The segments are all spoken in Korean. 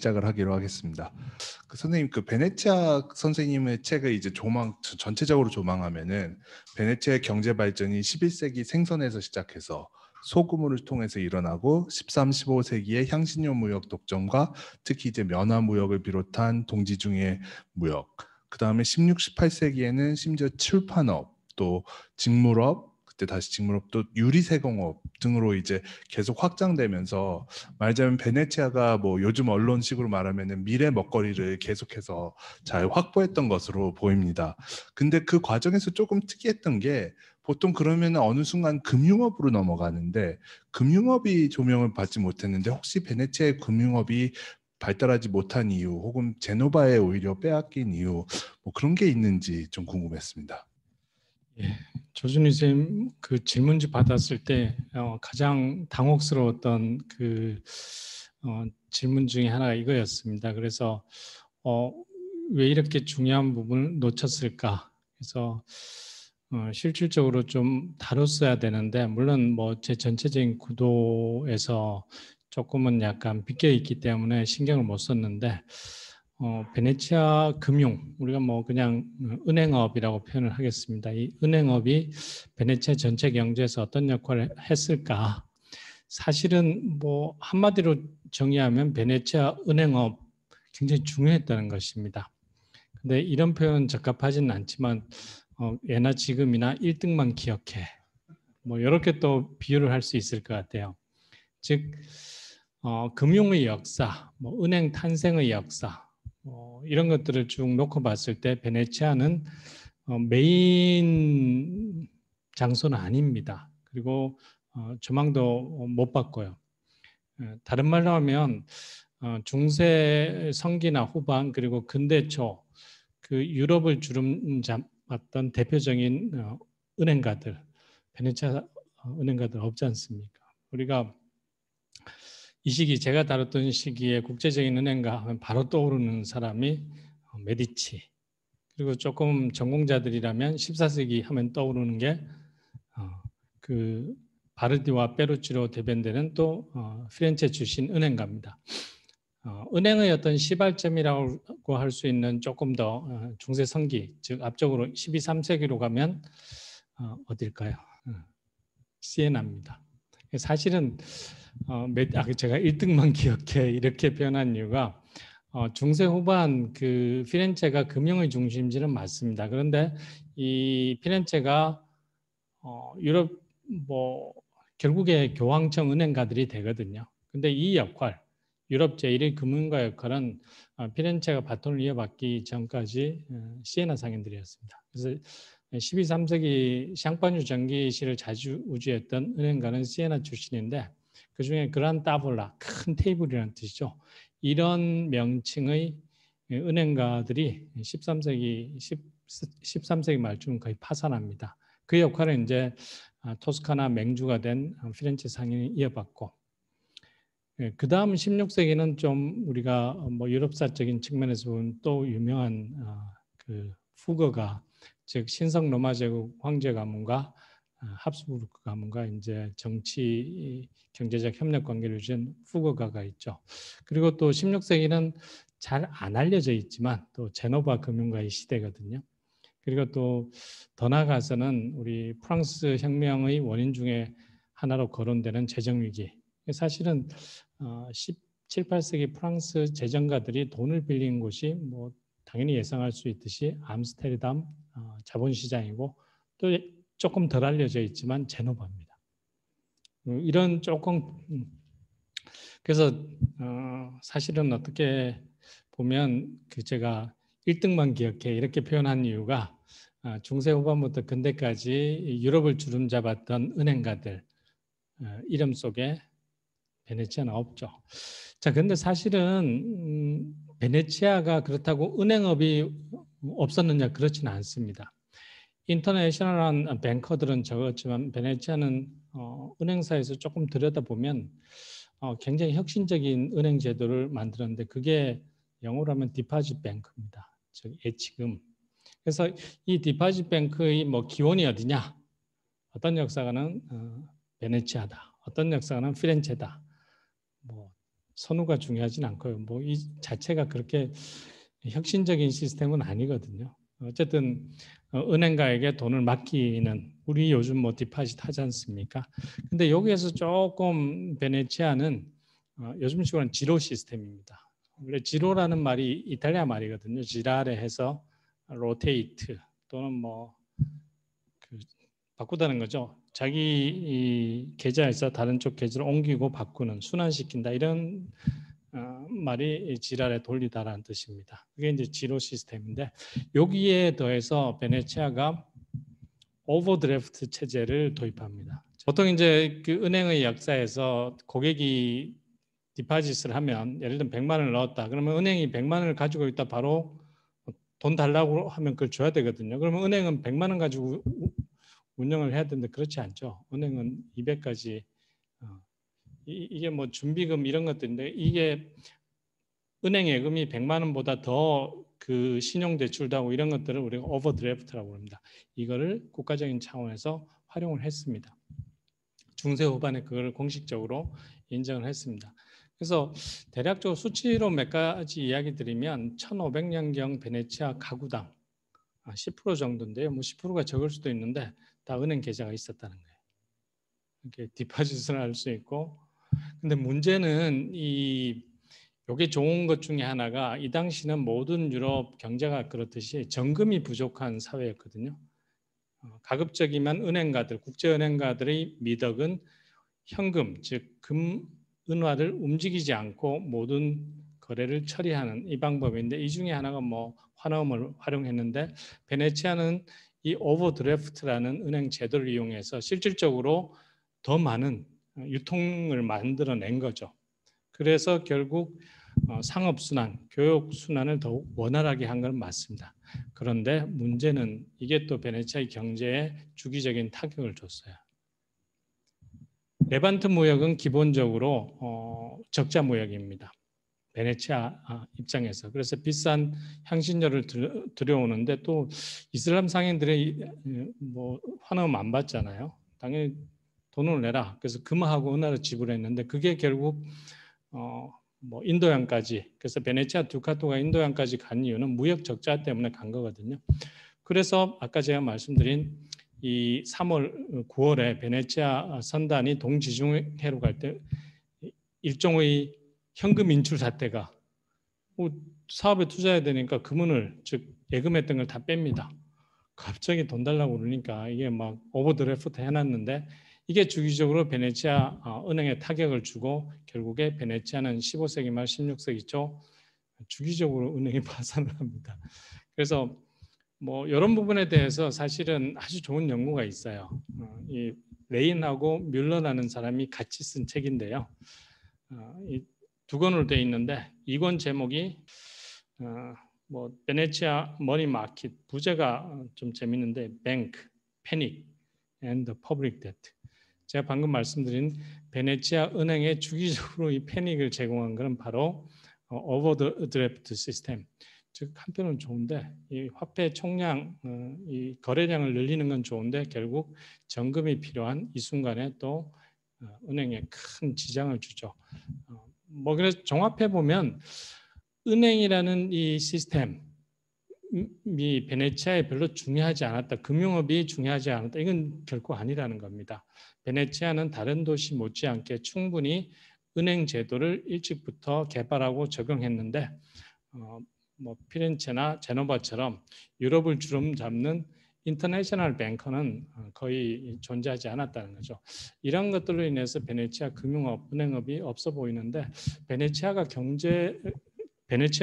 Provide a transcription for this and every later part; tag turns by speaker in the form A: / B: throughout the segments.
A: 시작을 하기로 하겠습니다. 선생님, 베네치아 선생님의 책을 이제 전체적으로 조망하면은 베네치아의 경제 발전이 11세기 생선에서 시작해서 소금을 통해서 일어나고 13, 15세기의 향신료 무역 독점과 특히 이제 면화 무역을 비롯한 동지 중의 무역, 그 다음에 16, 18세기에는 심지어 출판업, 또 직물업, 그때 다시 직물업, 또 유리세공업 등으로 이제 계속 확장되면서 말하자면 베네치아가 뭐 요즘 언론식으로 말하면은 미래 먹거리를 계속해서 잘 확보했던 것으로 보입니다. 근데 그 과정에서 조금 특이했던 게 보통 그러면 어느 순간 금융업으로 넘어가는데 금융업이 조명을 받지 못했는데 혹시 베네치아의 금융업이 발달하지 못한 이유 혹은 제노바에 오히려 빼앗긴 이유 뭐 그런 게 있는지 좀 궁금했습니다.
B: 예, 조준희 선생님 그 질문지 받았을 때 가장 당혹스러웠던 그 질문 중에 하나가 이거였습니다. 그래서 왜 이렇게 중요한 부분을 놓쳤을까? 그래서 실질적으로 좀 다뤘어야 되는데 물론 뭐 제 전체적인 구도에서 조금은 약간 비껴 있기 때문에 신경을 못 썼는데 베네치아 금융 우리가 뭐 그냥 은행업이라고 표현을 하겠습니다. 이 은행업이 베네치아 전체 경제에서 어떤 역할을 했을까? 사실은 뭐 한마디로 정의하면 베네치아 은행업 굉장히 중요했다는 것입니다. 근데 이런 표현은 적합하지는 않지만 예나 지금이나 1등만 기억해. 뭐 이렇게 또 비유를 할 수 있을 것 같아요. 즉 금융의 역사, 뭐 은행 탄생의 역사 이런 것들을 쭉 놓고 봤을 때 베네치아는 메인 장소는 아닙니다. 그리고 조망도 못 받고요. 다른 말로 하면 중세 성기나 후반 그리고 근대 초 그 유럽을 주름잡았던 대표적인 은행가들, 베네치아 은행가들 없지 않습니까? 우리가 이 시기 제가 다뤘던 시기에 국제적인 은행가 하면 바로 떠오르는 사람이 메디치, 그리고 조금 전공자들이라면 14세기 하면 떠오르는 게 그 바르디와 페루치로 대변되는 또 피렌체 출신 은행가입니다. 은행의 어떤 시발점이라고 할 수 있는 조금 더 중세 성기, 즉 앞쪽으로 12, 3세기로 가면 어딜까요? 시에나입니다. 사실은 제가 1등만 기억해 이렇게 표현한 이유가 중세 후반 그 피렌체가 금융의 중심지는 맞습니다. 그런데 이 피렌체가 유럽 뭐 결국에 교황청 은행가들이 되거든요. 근데 이 역할 유럽 제1의 금융가 역할은 피렌체가 바톤을 이어받기 전까지 시에나 상인들이었습니다. 그래서 12, 3세기 샹파뉴 전기시를 자주 우주했던 은행가는 시에나 출신인데 그중에 그란 따블라, 큰 테이블이라는 뜻이죠. 이런 명칭의 은행가들이 13세기 말쯤 거의 파산합니다. 그 역할은 이제 토스카나 맹주가 된 피렌체 상인이 이어받고 그 다음 16세기는 좀 우리가 뭐 유럽사적인 측면에서 보면 또 유명한 그 후거가 즉 신성 로마 제국 황제 가문과 합스부르크 가문과 이제 정치 경제적 협력 관계를 유지한 후거가가 있죠. 그리고 또 16세기는 잘 안 알려져 있지만 또 제노바 금융가의 시대거든요. 그리고 또 더 나아가서는 우리 프랑스 혁명의 원인 중에 하나로 거론되는 재정위기. 사실은 17, 18세기 프랑스 재정가들이 돈을 빌린 곳이 뭐 당연히 예상할 수 있듯이 암스테르담 자본시장이고 또 조금 덜 알려져 있지만 제노바입니다. 이런 조금 그래서 사실은 어떻게 보면 그 제가 1등만 기억해 이렇게 표현한 이유가 중세 후반부터 근대까지 유럽을 주름잡았던 은행가들 이름 속에 베네치아는 없죠. 자, 근데 사실은 베네치아가 그렇다고 은행업이 없었느냐 그렇지는 않습니다. 인터내셔널한 뱅커들은 적었지만 베네치아는 은행사에서 조금 들여다보면 굉장히 혁신적인 은행 제도를 만들었는데 그게 영어로 하면 디파짓 뱅크입니다. 즉 예치금. 그래서 이 디파짓 뱅크의 뭐 기원이 어디냐? 어떤 역사가는 베네치아다. 어떤 역사가는 피렌체다. 뭐 선우가 중요하진 않고요. 뭐 이 자체가 그렇게 혁신적인 시스템은 아니거든요. 어쨌든 은행가에게 돈을 맡기는 우리 요즘 뭐 디파짓 하지 않습니까? 근데 여기에서 조금 베네치아는 요즘 식으로는 지로 시스템입니다. 원래 지로라는 말이 이탈리아 말이거든요. 지라레 해서 로테이트 또는 뭐 그 바꾸다는 거죠. 자기 이 계좌에서 다른 쪽 계좌로 옮기고 바꾸는 순환시킨다 이런 말이 지랄에 돌리다라는 뜻입니다. 그게 이제 지로 시스템인데 여기에 더해서 베네치아가 오버드래프트 체제를 도입합니다. 보통 이제 그 은행의 역사에서 고객이 디파짓을 하면 예를 들면 100만 원을 넣었다. 그러면 은행이 100만 원을 가지고 있다 바로 돈 달라고 하면 그걸 줘야 되거든요. 그러면 은행은 100만 원 가지고 운영을 해야 되는데 그렇지 않죠. 은행은 200까지 이게 뭐 준비금 이런 것들인데 이게 은행 예금이 100만 원보다 더 그 신용 대출도 하고 이런 것들을 우리가 오버드래프트라고 합니다. 이거를 국가적인 차원에서 활용을 했습니다. 중세 후반에 그걸 공식적으로 인정을 했습니다. 그래서 대략적으로 수치로 몇 가지 이야기 드리면 1500년경 베네치아 가구당 10% 정도인데요. 뭐 10%가 적을 수도 있는데 다 은행 계좌가 있었다는 거예요. 이렇게 디파짓을 할 수 있고 근데 문제는 이게 좋은 것 중에 하나가 이 당시는 모든 유럽 경제가 그렇듯이 정금이 부족한 사회였거든요. 가급적이면 은행가들, 국제은행가들의 미덕은 현금, 즉 은화를 움직이지 않고 모든 거래를 처리하는 이 방법인데 이 중에 하나가 뭐 환원을 활용했는데 베네치아는 이 오버드래프트라는 은행 제도를 이용해서 실질적으로 더 많은 유통을 만들어낸 거죠. 그래서 결국 상업순환, 교육순환을 더욱 원활하게 한 건 맞습니다. 그런데 문제는 이게 또 베네치아의 경제에 주기적인 타격을 줬어요. 레반트 무역은 기본적으로 적자 무역입니다. 베네치아 입장에서. 그래서 비싼 향신료를 들여오는데 또 이슬람 상인들이 뭐 환원 안 받잖아요. 당연히 돈을 내라. 그래서 금하고 은하를 지불했는데 그게 결국 뭐 인도양까지 그래서 베네치아 두카토가 인도양까지 간 이유는 무역 적자 때문에 간 거거든요. 그래서 아까 제가 말씀드린 이 3월, 9월에 베네치아 선단이 동지중해로 갈 때 일종의 현금 인출 사태가 사업에 투자해야 되니까 금은을 즉 예금했던 걸 다 뺍니다. 갑자기 돈 달라고 그러니까 이게 막 오버드래프트 해놨는데 이게 주기적으로 베네치아 은행에 타격을 주고 결국에 베네치아는 15세기 말 16세기 초 주기적으로 은행이 파산을 합니다. 그래서 뭐 이런 부분에 대해서 사실은 아주 좋은 연구가 있어요. 이 레인하고 뮬러라는 사람이 같이 쓴 책인데요. 이 두 권으로 되어 있는데 이 권 제목이 뭐 베네치아 머니 마켓 부제가 좀 재밌는데 Bank, Panic and the Public Debt. 제가 방금 말씀드린 베네치아 은행에 주기적으로 이 패닉을 제공한 것은 바로 오버드래프트 시스템. 즉 한편은 좋은데 이 화폐 총량, 이 거래량을 늘리는 건 좋은데 결국 정금이 필요한 이 순간에 또 은행에 큰 지장을 주죠. 뭐 그래서 종합해 보면 은행이라는 이 시스템이 베네치아에 별로 중요하지 않았다. 금융업이 중요하지 않았다. 이건 결코 아니라는 겁니다. 베네치아는 다른 도시 못지않게 충분히 은행 제도를 일찍부터 개발하고 적용했는데 뭐 피렌체나 제노바처럼 유럽을 주름 잡는 인터내셔널 뱅커는 거의 존재하지 않았다는 거죠. 이런 것들로 인해서 베네치아 금융업, 은행업이 없어 보이는데 베네치아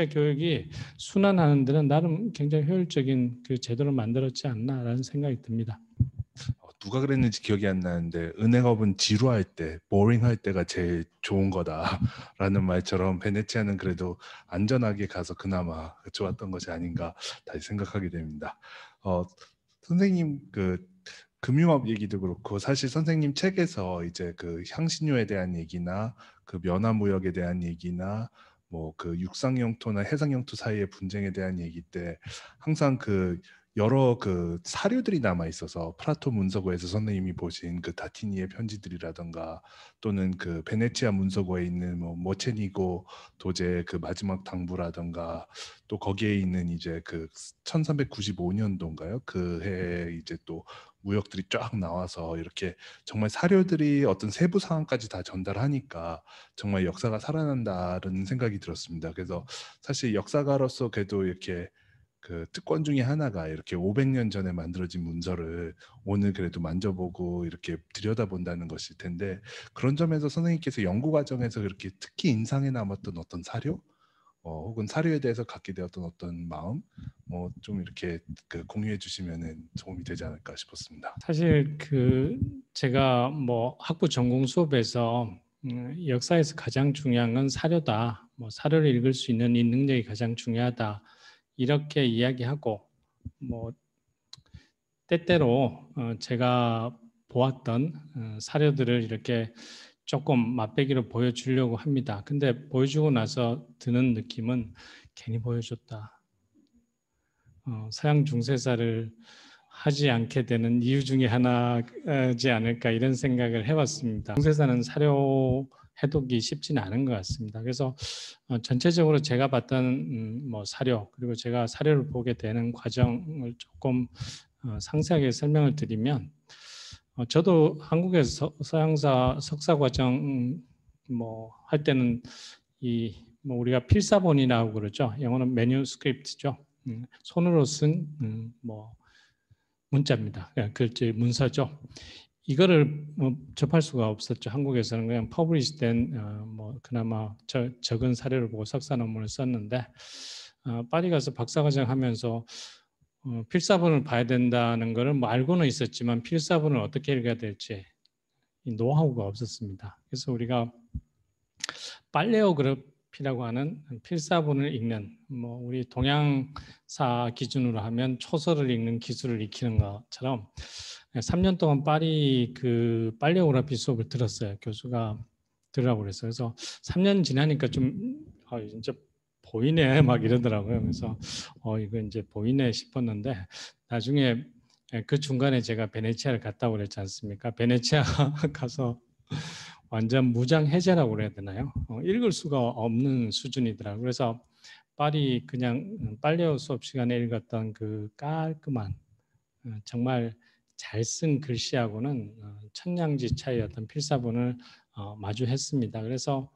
B: 교육이 순환하는 데는 나름 굉장히 효율적인 그 제도를 만들었지 않나라는 생각이 듭니다.
A: 누가 그랬는지 기억이 안 나는데 은행업은 지루할 때, 보링할 때가 제일 좋은 거다라는 말처럼 베네치아는 그래도 안전하게 가서 그나마 좋았던 것이 아닌가 다시 생각하게 됩니다. 선생님 그 금융업 얘기도 그렇고 사실 선생님 책에서 이제 그 향신료에 대한 얘기나 그 면화무역에 대한 얘기나 뭐 그 육상영토나 해상영토 사이의 분쟁에 대한 얘기 때 항상 그 여러 그 사료들이 남아 있어서 프라토 문서고에서 선생님이 보신 그 다티니의 편지들이라던가 또는 그 베네치아 문서고에 있는 뭐 모체니고 도제 그 마지막 당부라던가 또 거기에 있는 이제 그 1395년도인가요? 그 해에 이제 또 무역들이 쫙 나와서 이렇게 정말 사료들이 어떤 세부 사항까지 다 전달하니까 정말 역사가 살아난다는 생각이 들었습니다. 그래서 사실 역사가로서 그래도 이렇게 그 특권 중에 하나가 이렇게 500년 전에 만들어진 문서를 오늘 그래도 만져보고 이렇게 들여다본다는 것일 텐데 그런 점에서 선생님께서 연구 과정에서 그렇게 특히 인상에 남았던 어떤 사료 혹은 사료에 대해서 갖게 되었던 어떤 마음 좀 이렇게 그 공유해 주시면은 도움이 되지 않을까 싶었습니다.
B: 사실 그 제가 뭐 학부 전공 수업에서 역사에서 가장 중요한 건 사료다. 뭐 사료를 읽을 수 있는 이 능력이 가장 중요하다. 이렇게 이야기하고 뭐 때때로 제가 보았던 사료들을 이렇게 조금 맛배기로 보여주려고 합니다. 근데 보여주고 나서 드는 느낌은 괜히 보여줬다. 서양 중세사를 하지 않게 되는 이유 중에 하나지 않을까 이런 생각을 해봤습니다. 중세사는 사료 해독이 쉽지는 않은 것 같습니다. 그래서 전체적으로 제가 봤던 뭐 사료 그리고 제가 사료를 보게 되는 과정을 조금 상세하게 설명을 드리면 저도 한국에서 서양사 석사 과정 뭐 할 때는 이 뭐 우리가 필사본이라고 그러죠. 영어는 매뉴스크립트죠. 손으로 쓴 뭐 문자입니다. 글자 문서죠. 이거를 뭐 접할 수가 없었죠. 한국에서는 그냥 퍼블리시된 뭐 그나마 적은 사료를 보고 석사 논문을 썼는데 파리 가서 박사과정 하면서 필사본을 봐야 된다는 것을 뭐 알고는 있었지만 필사본을 어떻게 읽어야 될지 이 노하우가 없었습니다. 그래서 우리가 빨레오그래피라고 하는 필사본을 읽는 뭐 우리 동양사 기준으로 하면 초서를 읽는 기술을 익히는 것처럼 3년 동안 파리 그 빨레오그래피 수업을 들었어요. 교수가 들으라고 그랬어요. 그래서 3년 지나니까 좀 진짜 보이네 막 이러더라고요. 그래서 이거 이제 보이네 싶었는데 나중에 그 중간에 제가 베네치아를 갔다 그랬지 않습니까? 베네치아 가서 완전 무장해제라고 그래야 되나요? 읽을 수가 없는 수준이더라고요. 그래서 파리 그냥 빨레오 수업 시간에 읽었던 그 깔끔한 정말 잘 쓴 글씨하고는 천냥지 차이 어떤 필사본을 마주했습니다. 그래서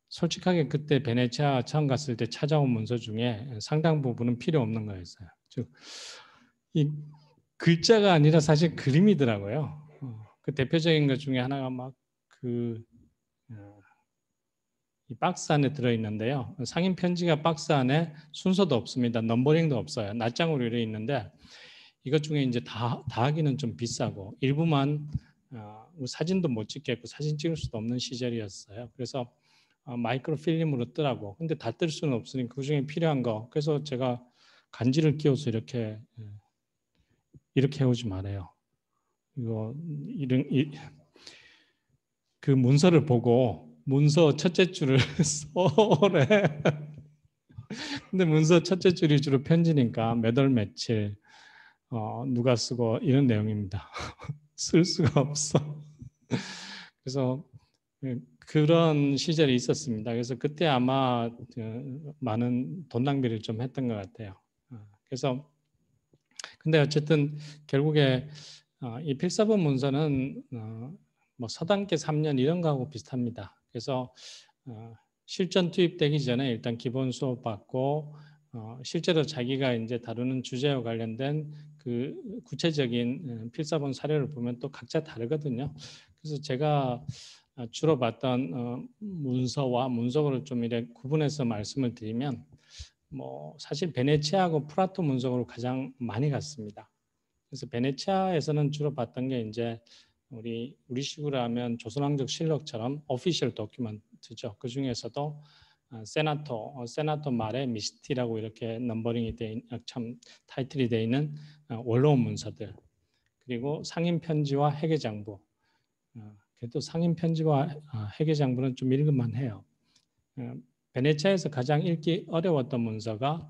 B: 솔직하게 그때 베네치아 처음 갔을 때 찾아온 문서 중에 상당 부분은 필요 없는 거였어요. 즉, 이 글자가 아니라 사실 그림이더라고요. 그 대표적인 것 중에 하나가 막그 이 박스 안에 들어있는데요. 상인 편지가 박스 안에 순서도 없습니다. 넘버링도 없어요. 낱장으로 이렇게 있는데 이것 중에 이제 다 하기는 좀 비싸고 일부만 사진도 못 찍겠고 사진 찍을 수도 없는 시절이었어요. 그래서 마이크로 필름으로 뜨라고. 근데 다 뜰 수는 없으니까 그중에 필요한 거. 그래서 제가 간지를 끼워서 이렇게 해오지 말아요. 이거 그 문서를 보고 문서 첫째 줄을 써래. 근데 문서 첫째 줄이 주로 편지니까 몇 월 며칠 누가 쓰고 이런 내용입니다. 쓸 수가 없어. 그래서 그런 시절이 있었습니다. 그래서 그때 아마 많은 돈 낭비를 좀 했던 것 같아요. 그래서 근데 어쨌든 결국에 이 필사본 문서는 뭐 서당계 3년 이런 거하고 비슷합니다. 그래서 실전 투입되기 전에 일단 기본 수업 받고 실제로 자기가 이제 다루는 주제와 관련된 그 구체적인 필사본 사례를 보면 또 각자 다르거든요. 그래서 제가 주로 봤던 문서와 문서를 좀 이렇게 구분해서 말씀을 드리면 뭐 사실 베네치아하고 프라토 문서로 가장 많이 갔습니다. 그래서 베네치아에서는 주로 봤던 게 이제 우리식으로 하면 조선왕족 실록처럼 오피셜 도큐멘트죠. 그 중에서도 세나토 말에 미스티라고 이렇게 넘버링이 참 타이틀이 되어 있는 원로원 문서들 그리고 상인 편지와 회계장부. 그래도 상인 편지와 회계장부는 좀 읽을만 해요. 베네치아에서 가장 읽기 어려웠던 문서가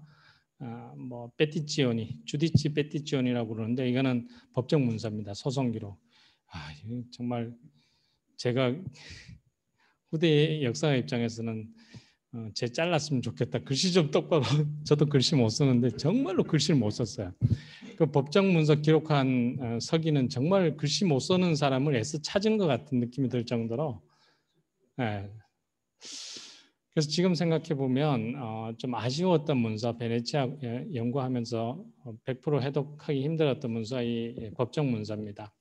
B: 뭐 페티지오니, 주디치 페티지오니라고 그러는데 이거는 법정 문서입니다. 소송 기록. 이거 정말 제가 후대 역사 입장에서는 제 잘랐으면 좋겠다. 글씨 좀 똑바로 저도 글씨 못 쓰는데 정말로 글씨를 못 썼어요. 그 법정 문서 기록한 서기는 정말 글씨 못 쓰는 사람을 애써 찾은 것 같은 느낌이 들 정도로 예. 그래서 지금 생각해 보면 좀 아쉬웠던 문서 베네치아 연구하면서 100% 해독하기 힘들었던 문서 이 법정 문서입니다.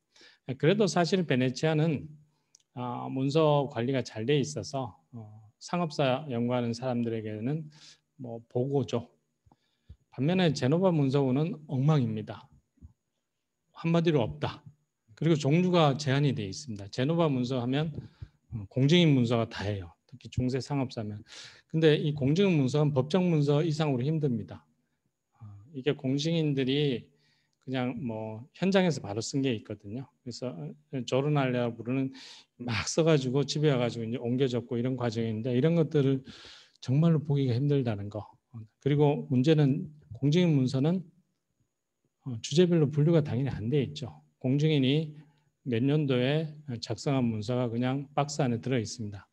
B: 그래도 사실 베네치아는 문서 관리가 잘 돼 있어서 상업사 연구하는 사람들에게는 뭐 보고죠. 반면에 제노바 문서고는 엉망입니다. 한마디로 없다. 그리고 종류가 제한이 되어 있습니다. 제노바 문서 하면 공증인 문서가 다예요. 특히 중세 상업사면. 근데 이 공증인 문서는 법정 문서 이상으로 힘듭니다. 이게 공증인들이 그냥 뭐 현장에서 바로 쓴 게 있거든요. 그래서 조르날이라고 부르는 막 써가지고 집에 와가지고 이제 옮겨 적고 이런 과정인데 이런 것들을 정말로 보기가 힘들다는 거. 그리고 문제는 공증인 문서는 주제별로 분류가 당연히 안 돼 있죠. 공증인이 몇 년도에 작성한 문서가 그냥 박스 안에 들어 있습니다.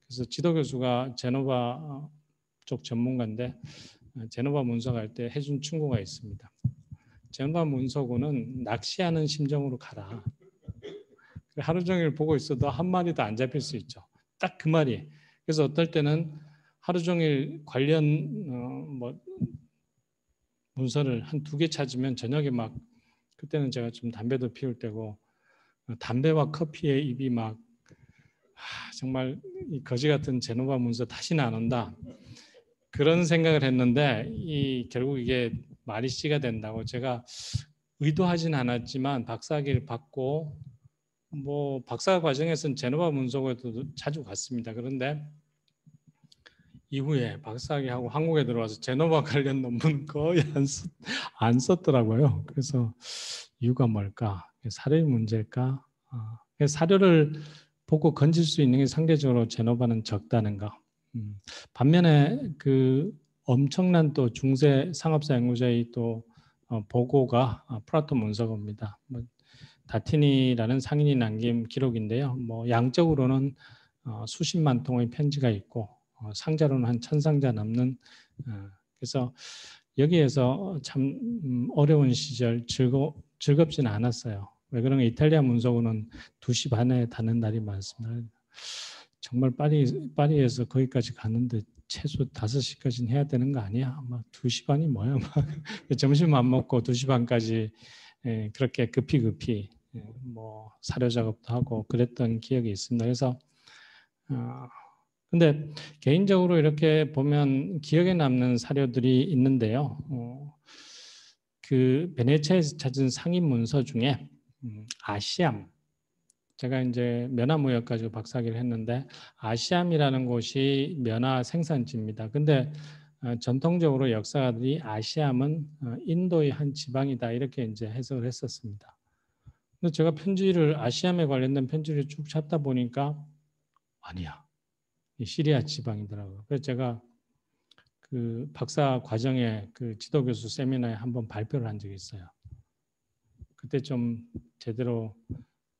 B: 그래서 지도 교수가 제노바 쪽 전문가인데 제노바 문서 갈 때 해준 충고가 있습니다. 제노바 문서고는 낚시하는 심정으로 가라. 하루 종일 보고 있어도 한 마리도 안 잡힐 수 있죠. 딱 그 말이. 그래서 어떨 때는 하루 종일 관련 뭐 문서를 한 2개 찾으면 저녁에 막 그때는 제가 좀 담배도 피울 때고 담배와 커피에 입이 막 정말 이 거지 같은 제노바 문서 다시는 안 온다. 그런 생각을 했는데 결국 이게 말이 씨가 된다고 제가 의도하진 않았지만 박사학위를 받고 뭐 박사 과정에서는 제노바 문서고에도 자주 갔습니다. 그런데 이후에 박사학위하고 한국에 들어와서 제노바 관련 논문 거의 안 썼더라고요. 그래서 이유가 뭘까? 사료의 문제일까? 사료를 보고 건질 수 있는 게 상대적으로 제노바는 적다는 거. 반면에 그 엄청난 또 중세 상업사 연구자의 또 보고가 플라토 문서고입니다. 뭐 다티니라는 상인이 남긴 기록인데요. 뭐 양적으로는 수십만 통의 편지가 있고 상자로는 한 1000상자 넘는 그래서 여기에서 참 어려운 시절 즐겁지는 않았어요. 왜 그런가 이탈리아 문서고는 2시 반에 닫는 날이 많습니다. 정말 파리에서 거기까지 가는데 최소 5시까지는 해야 되는 거 아니야? 막 2시 반이 뭐야? 막 점심 안 먹고 2시 반까지 그렇게 급히 뭐 사료 작업도 하고 그랬던 기억이 있습니다. 그래서 근데 개인적으로 이렇게 보면 기억에 남는 사료들이 있는데요. 그 베네치아에서 찾은 상인 문서 중에 아시암 제가 이제 면화무역 가지고 박사학위를 했는데 아시암이라는 곳이 면화 생산지입니다. 근데 전통적으로 역사가들이 아시암은 인도의 한 지방이다 이렇게 이제 해석을 했었습니다. 근데 제가 아시암에 관련된 편지를 쭉 찾다 보니까 아니야. 이 시리아 지방이더라고요. 그래서 제가 그 박사 과정에 그 지도교수 세미나에 한번 발표를 한 적이 있어요. 그때 좀 제대로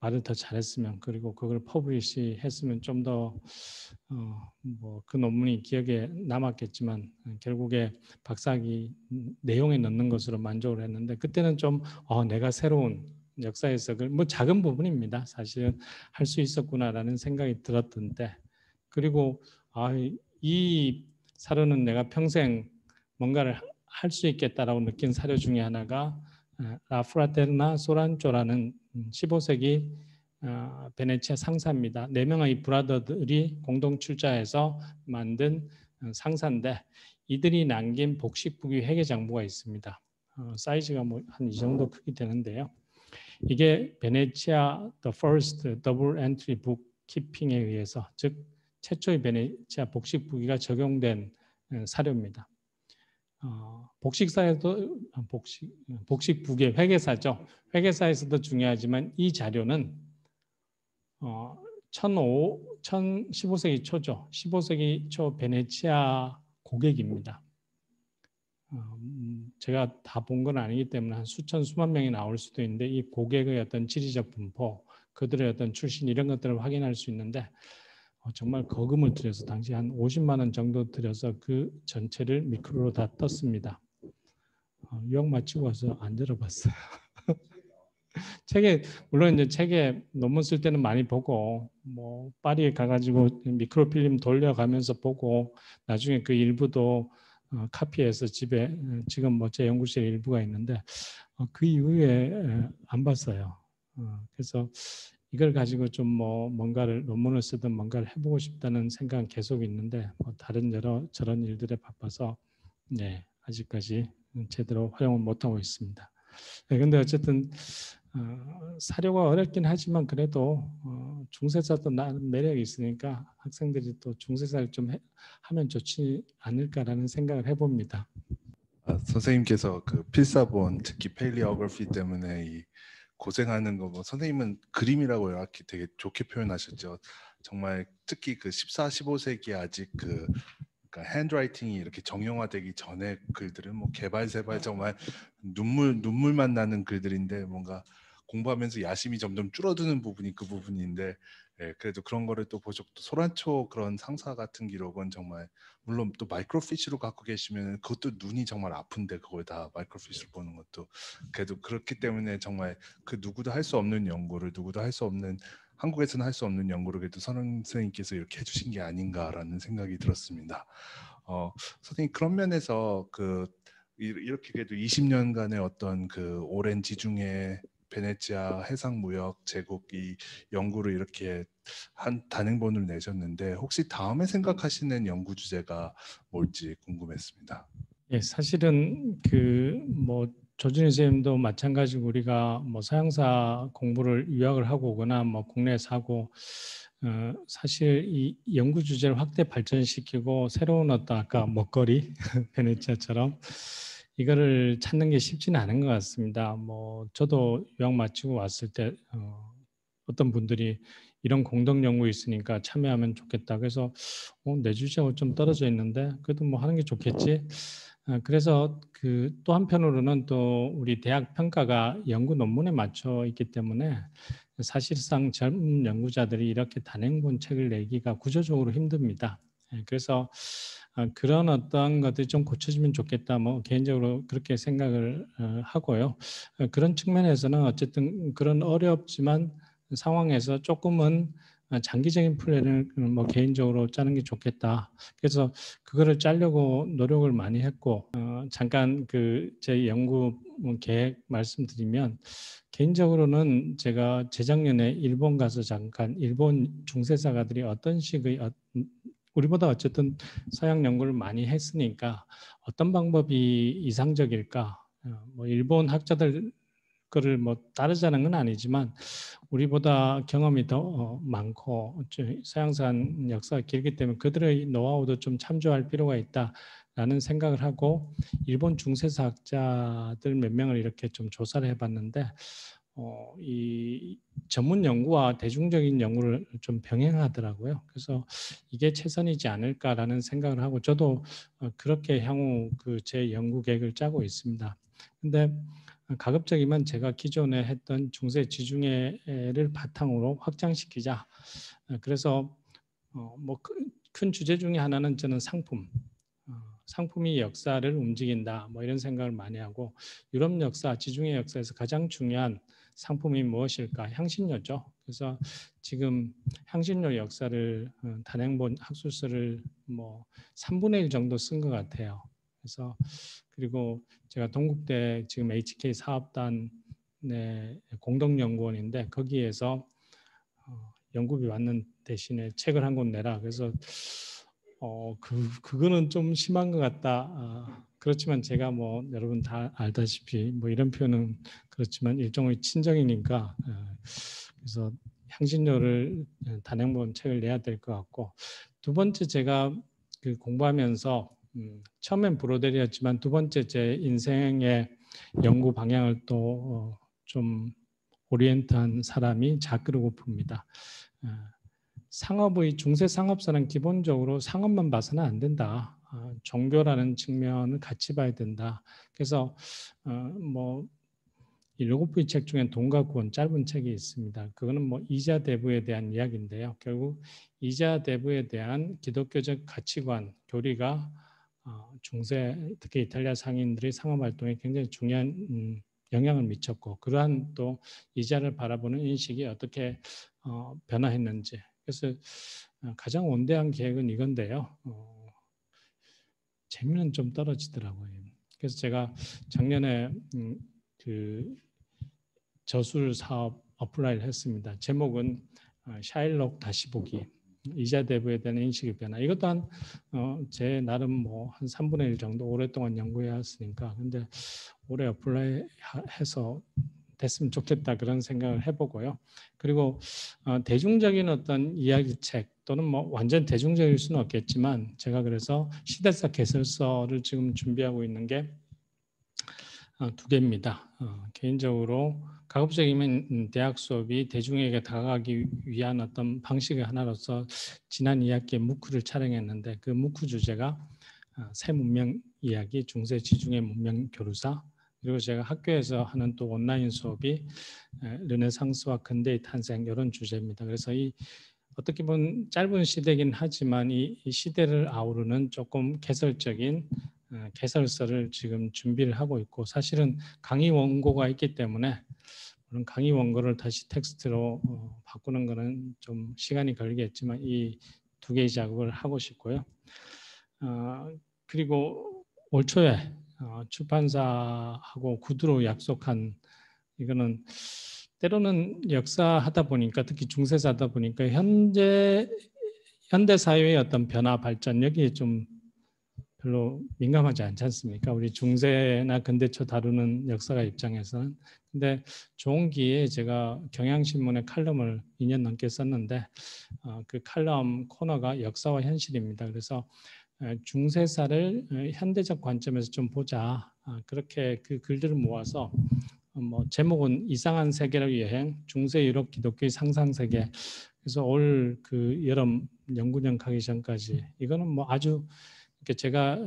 B: 말을 더 잘했으면 그리고 그걸 퍼블리시 했으면 좀 더 뭐 그 논문이 기억에 남았겠지만 결국에 박사학위 내용에 넣는 것으로 만족을 했는데 그때는 좀 내가 새로운 역사 해석을 뭐 작은 부분입니다. 사실은 할 수 있었구나라는 생각이 들었던 때 그리고 이 사료는 내가 평생 뭔가를 할 수 있겠다라고 느낀 사료 중에 하나가 라프라테르나 소란조라는 15세기 베네치아 상사입니다. 4명의 브라더들이 공동 출자해서 만든 상사인데 이들이 남긴 복식북이 회계장부가 있습니다. 사이즈가 뭐 한 이 정도 크기 되는데요. 이게 베네치아 The First Double Entry Book Keeping에 의해서 즉 최초의 베네치아 복식북이가 적용된 사료입니다. 복식사에도 복식북의 회계사죠. 회계사에서도 중요하지만 이 자료는 15세기 초죠. 15세기 초 베네치아 고객입니다. 제가 다 본 건 아니기 때문에 한 수천 수만 명이 나올 수도 있는데 이 고객의 어떤 지리적 분포, 그들의 어떤 출신 이런 것들을 확인할 수 있는데 정말 거금을 들여서 당시 한 50만 원 정도 들여서 그 전체를 미크로로 다 떴습니다. 유학 마치고 와서 안 들어봤어요. 책에 물론 이제 책에 논문 쓸 때는 많이 보고 뭐 파리에 가가지고 미크로필름 돌려가면서 보고 나중에 그 일부도 카피해서 집에 지금 뭐 제 연구실에 일부가 있는데 그 이후에 안 봤어요. 그래서 이걸 가지고 좀 뭐 뭔가를 논문을 쓰든 뭔가를 해보고 싶다는 생각은 계속 있는데 뭐 다른 여러 저런 일들에 바빠서 네 아직까지 제대로 활용을 못하고 있습니다. 네, 근데 어쨌든 사료가 어렵긴 하지만 그래도 중세사도 나는 매력이 있으니까 학생들이 또 중세사를 좀 하면 좋지 않을까라는 생각을 해봅니다.
A: 선생님께서 그 필사본 특히 페일리오그래피 때문에 이 고생하는 거 뭐 선생님은 그림이라고 이렇게 되게 좋게 표현하셨죠. 정말 특히 그 14, 15세기 아직 그 그러니까 핸드라이팅이 이렇게 정형화되기 전에 글들은 뭐 개발세발 정말 눈물만 나는 글들인데 뭔가 공부하면서 야심이 점점 줄어드는 부분이 그 부분인데 예, 그래도 그런 거를 또 보셨고 또 소란초 그런 상사 같은 기록은 정말 물론 또 마이크로피시로 갖고 계시면 그것도 눈이 정말 아픈데 그걸 다 마이크로피시로 보는 것도 그래도 그렇기 때문에 정말 그 누구도 할 수 없는 연구를 누구도 할 수 없는 한국에서는 할 수 없는 연구를 그래도 선생님께서 이렇게 해주신 게 아닌가라는 생각이 들었습니다. 선생님 그런 면에서 그 이렇게 그래도 20년간의 어떤 그 오랜 지중해 베네치아 해상무역 제국 이 연구를 이렇게 한 단행본을 내셨는데 혹시 다음에 생각하시는 연구 주제가 뭘지 궁금했습니다.
B: 예, 사실은 그 뭐 조준희 선생님도 마찬가지고 우리가 뭐 서양사 공부를 유학을 하고 오거나 뭐 국내에서 하고 사실 이 연구 주제를 확대 발전시키고 새로운 어떤 아까 먹거리 베네치아처럼 이거를 찾는 게 쉽지는 않은 것 같습니다. 뭐 저도 유학 마치고 왔을 때 어떤 분들이 이런 공동 연구 있으니까 참여하면 좋겠다. 그래서 내 주제하고 좀 떨어져 있는데 그래도 뭐 하는 게 좋겠지. 그래서 그 또 한편으로는 또 우리 대학 평가가 연구 논문에 맞춰 있기 때문에 사실상 젊은 연구자들이 이렇게 단행본 책을 내기가 구조적으로 힘듭니다. 그래서 그런 어떤 것들이 좀 고쳐지면 좋겠다. 뭐 개인적으로 그렇게 생각을 하고요. 그런 측면에서는 어쨌든 그런 어렵지만 상황에서 조금은 장기적인 플랜을 뭐 개인적으로 짜는 게 좋겠다. 그래서 그거를 짜려고 노력을 많이 했고 잠깐 그 제 연구 계획 말씀드리면 개인적으로는 제가 재작년에 일본 가서 잠깐 일본 중세사가들이 어떤 식의 우리보다 어쨌든 서양 연구를 많이 했으니까 어떤 방법이 이상적일까? 뭐 일본 학자들 거를 뭐 따르자는 건 아니지만 우리보다 경험이 더 많고 서양산 역사가 길기 때문에 그들의 노하우도 좀 참조할 필요가 있다라는 생각을 하고 일본 중세사 학자들 몇 명을 이렇게 좀 조사를 해봤는데 이 전문 연구와 대중적인 연구를 좀 병행하더라고요. 그래서 이게 최선이지 않을까라는 생각을 하고 저도 그렇게 향후 그 제 연구 계획을 짜고 있습니다. 근데 가급적이면 제가 기존에 했던 중세 지중해를 바탕으로 확장시키자. 그래서 뭐 큰 주제 중에 하나는 저는 상품이 역사를 움직인다. 뭐 이런 생각을 많이 하고 유럽 역사, 지중해 역사에서 가장 중요한 상품이 무엇일까? 향신료죠. 그래서 지금 향신료 역사를 단행본 학술서를 뭐 3분의 1 정도 쓴 것 같아요. 그래서 그리고 제가 동국대 지금 HK 사업단의 공동연구원인데 거기에서 연구비 받는 대신에 책을 한 권 내라. 그래서 그거는 좀 심한 것 같다. 그렇지만 제가 뭐 여러분 다 알다시피 뭐 이런 표현은 그렇지만 일종의 친정이니까 그래서 향신료를 단행본 책을 내야 될 것 같고 두 번째 제가 그 공부하면서 처음엔 브로델이었지만 두 번째 제 인생의 연구 방향을 또 좀 오리엔트한 사람이 자크 르고프입니다. 상업의 중세 상업사는 기본적으로 상업만 봐서는 안 된다. 종교라는 측면을 같이 봐야 된다. 그래서 이 로고프의 책 중에 돈과 구원 짧은 책이 있습니다. 그거는 뭐 이자 대부에 대한 이야기인데요. 결국 이자 대부에 대한 기독교적 가치관, 교리가 중세, 특히 이탈리아 상인들의 상업 활동에 굉장히 중요한 영향을 미쳤고, 그러한 또 이자를 바라보는 인식이 어떻게 변화했는지. 그래서 가장 원대한 계획은 이건데요. 재미는 좀 떨어지더라고요. 그래서 제가 작년에 그 저술 사업 어플라이를 했습니다. 제목은 샤일록 다시 보기, 이자 대부에 대한 인식의 변화. 이것도 제 나름 뭐 한 3분의 1 정도 오랫동안 연구해 왔으니까, 근데 올해 어플라이 해서 됐으면 좋겠다 그런 생각을 해보고요. 그리고 대중적인 어떤 이야기책 또는 뭐 완전 대중적일 수는 없겠지만, 제가 그래서 시대사 개설서를 지금 준비하고 있는 게 2개입니다. 개인적으로 가급적이면 대학 수업이 대중에게 다가가기 위한 어떤 방식의 하나로서 지난 2학기에 무크를 촬영했는데, 그 무크 주제가 새 문명 이야기, 중세 지중해 문명 교류사, 그리고 제가 학교에서 하는 또 온라인 수업이 르네상스와 근대의 탄생, 이런 주제입니다. 그래서 이 어떻게 보면 짧은 시대이긴 하지만 이 시대를 아우르는 조금 개설적인 개설서를 지금 준비를 하고 있고, 사실은 강의 원고가 있기 때문에 그런 강의 원고를 다시 텍스트로 바꾸는 것은 좀 시간이 걸리겠지만 이 2개의 작업을 하고 싶고요. 그리고 올 초에 출판사하고 구두로 약속한, 이거는 때로는 역사하다 보니까, 특히 중세사다 보니까 현대 사회의 어떤 변화 발전, 여기에 좀 별로 민감하지 않지 않습니까? 우리 중세나 근대초 다루는 역사가 입장에서는. 근데 좋은 기회에 제가 경향신문에 칼럼을 2년 넘게 썼는데, 그 칼럼 코너가 역사와 현실입니다. 그래서 중세사를 현대적 관점에서 좀 보자, 그렇게 그 글들을 모아서 뭐 제목은 이상한 세계를 여행, 중세 유럽 기독교의 상상 세계. 그래서 올 그 여름 연구년 가기 전까지, 이거는 뭐 아주 제가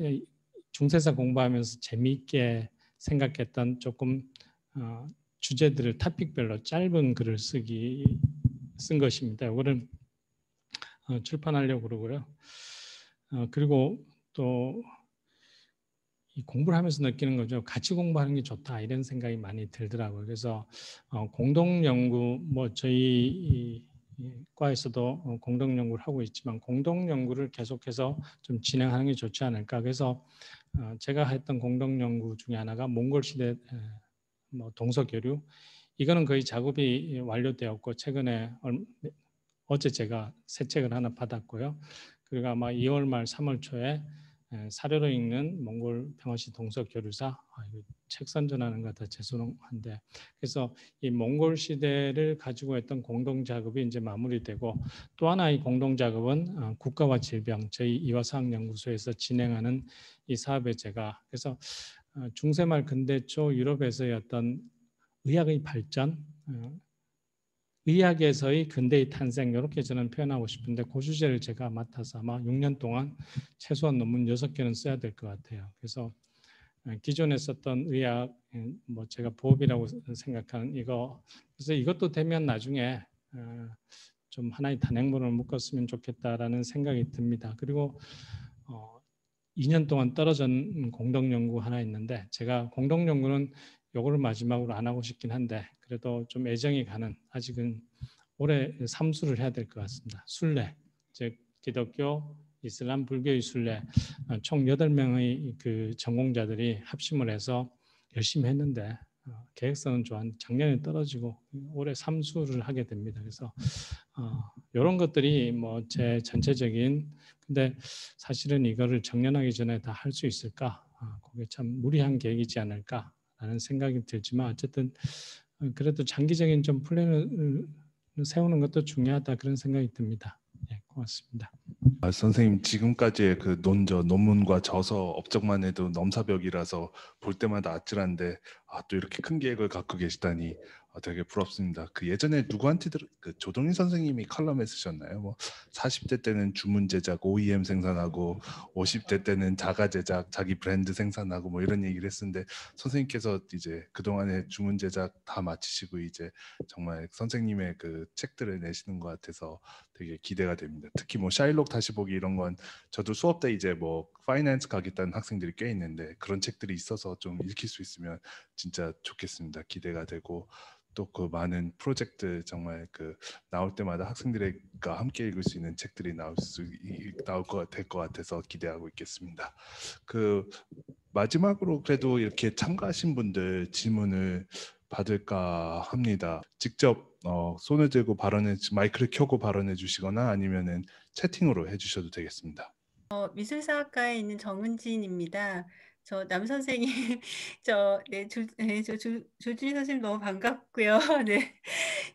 B: 중세사 공부하면서 재미있게 생각했던 조금 주제들을 토픽별로 짧은 글을 쓴 것입니다. 이거를 출판하려고 그러고요. 그리고 또 이 공부를 하면서 느끼는 거죠. 같이 공부하는 게 좋다, 이런 생각이 많이 들더라고요. 그래서 공동 연구, 뭐 저희 과에서도 공동 연구를 하고 있지만 공동 연구를 계속해서 좀 진행하는 게 좋지 않을까. 그래서 제가 했던 공동 연구 중에 하나가 몽골 시대 뭐 동서 교류. 이거는 거의 작업이 완료되었고, 최근에 어제 제가 새 책을 하나 받았고요. 그리고 아마 2월 말 3월 초에 사료로 읽는 몽골 평화시 동서 교류사, 책 선전하는 것 같아 죄송한데, 그래서 이 몽골 시대를 가지고 했던 공동 작업이 이제 마무리되고, 또 하나의 공동 작업은 국가와 질병, 저희 이화사학연구소에서 진행하는 이 사업에 제가, 그래서 중세말 근대초 유럽에서의 어떤 의학의 발전, 의학에서의 근대의 탄생, 이렇게 저는 표현하고 싶은데, 그 주제를 제가 맡아서 아마 6년 동안 최소한 논문 6개는 써야 될 것 같아요. 그래서 기존에 썼던 의학, 뭐 제가 보업이라고 생각하는 이거, 그래서 이것도 되면 나중에 좀 하나의 단행본을 묶었으면 좋겠다라는 생각이 듭니다. 그리고 2년 동안 떨어진 공동 연구 하나 있는데, 제가 공동 연구는 요거를 마지막으로 안 하고 싶긴 한데, 그래도 좀 애정이 가는, 아직은 올해 3수를 해야 될 것 같습니다. 순례, 즉 기독교, 이슬람, 불교의 순례, 총 8명의 그 전공자들이 합심을 해서 열심히 했는데, 계획서는 좋았는데 작년에 떨어지고 올해 3수를 하게 됩니다. 그래서 이런 것들이 뭐 제 전체적인, 근데 사실은 이거를 정년하기 전에 다 할 수 있을까? 그게 참 무리한 계획이지 않을까라는 생각이 들지만, 어쨌든 그래도 장기적인 좀 플랜을 세우는 것도 중요하다, 그런 생각이 듭니다. 네, 고맙습니다.
A: 선생님 지금까지의 그 논문과 저서 업적만 해도 넘사벽이라서 볼 때마다 아찔한데, 또 이렇게 큰 계획을 갖고 계시다니 되게 부럽습니다. 그 예전에 누구한테 그 조동인 선생님이 칼럼에 쓰셨나요? 뭐 40대 때는 주문 제작 OEM 생산하고 50대 때는 자가 제작 자기 브랜드 생산하고 뭐 이런 얘기를 했는데 선생님께서 이제 그동안에 주문 제작 다 마치시고 이제 정말 선생님의 그 책들을 내시는 것 같아서 되게 기대가 됩니다. 특히 뭐 샤일록 다시 보기 이런 건 저도 수업 때 이제 뭐 파이낸스 가겠다는 학생들이 꽤 있는데 그런 책들이 있어서 좀 읽힐 수 있으면 진짜 좋겠습니다. 기대가 되고 또 그 많은 프로젝트 정말 그 나올 때마다 학생들과 함께 읽을 수 있는 책들이 나올 될 것 같아서 기대하고 있겠습니다. 그 마지막으로 그래도 이렇게 참가하신 분들 질문을 받을까 합니다. 직접 손을 들고 마이크를 켜고 발언해 주시거나 아니면은 채팅으로 해주셔도 되겠습니다.
C: 미술사학과에 있는 정은진입니다. 저 남 선생님, 조준희 선생님 너무 반갑고요. 네,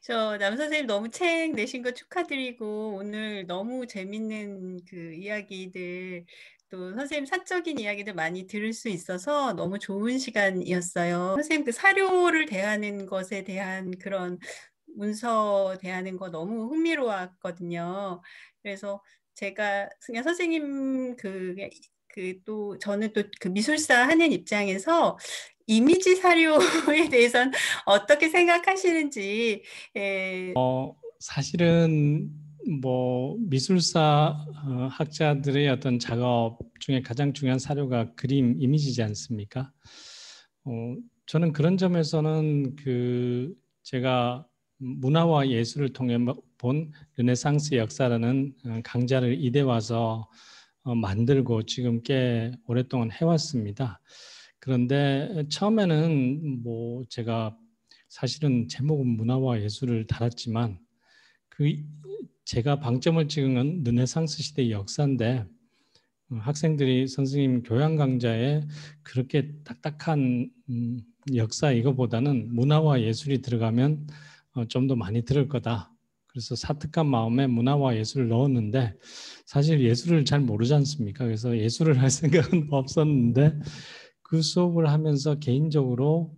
C: 저 남 선생님 너무 책 내신 거 축하드리고 오늘 너무 재밌는 그 이야기들 또 선생님 사적인 이야기들 많이 들을 수 있어서 너무 좋은 시간이었어요. 선생님 그 사료를 대하는 것에 대한 그런 문서 대하는 거 너무 흥미로웠거든요. 그래서 제가 그냥 선생님 또 저는 또 그 미술사 하는 입장에서 이미지 사료에 대해서는 어떻게 생각하시는지.
B: 사실은 뭐 미술사 학자들의 어떤 작업 중에 가장 중요한 사료가 그림, 이미지지 않습니까? 저는 그런 점에서는 그 제가 문화와 예술을 통해 본 르네상스 역사라는 강좌를 이대 와서 만들고 지금 꽤 오랫동안 해왔습니다. 그런데 처음에는 뭐 제가 사실은 제목은 문화와 예술을 달았지만 그 제가 방점을 찍은 건 르네상스 시대의 역사인데 학생들이 선생님 교양 강좌에 그렇게 딱딱한 역사 이거보다는 문화와 예술이 들어가면 좀 더 많이 들을 거다. 그래서 사특한 마음에 문화와 예술을 넣었는데 사실 예술을 잘 모르지 않습니까? 그래서 예술을 할 생각은 없었는데 그 수업을 하면서 개인적으로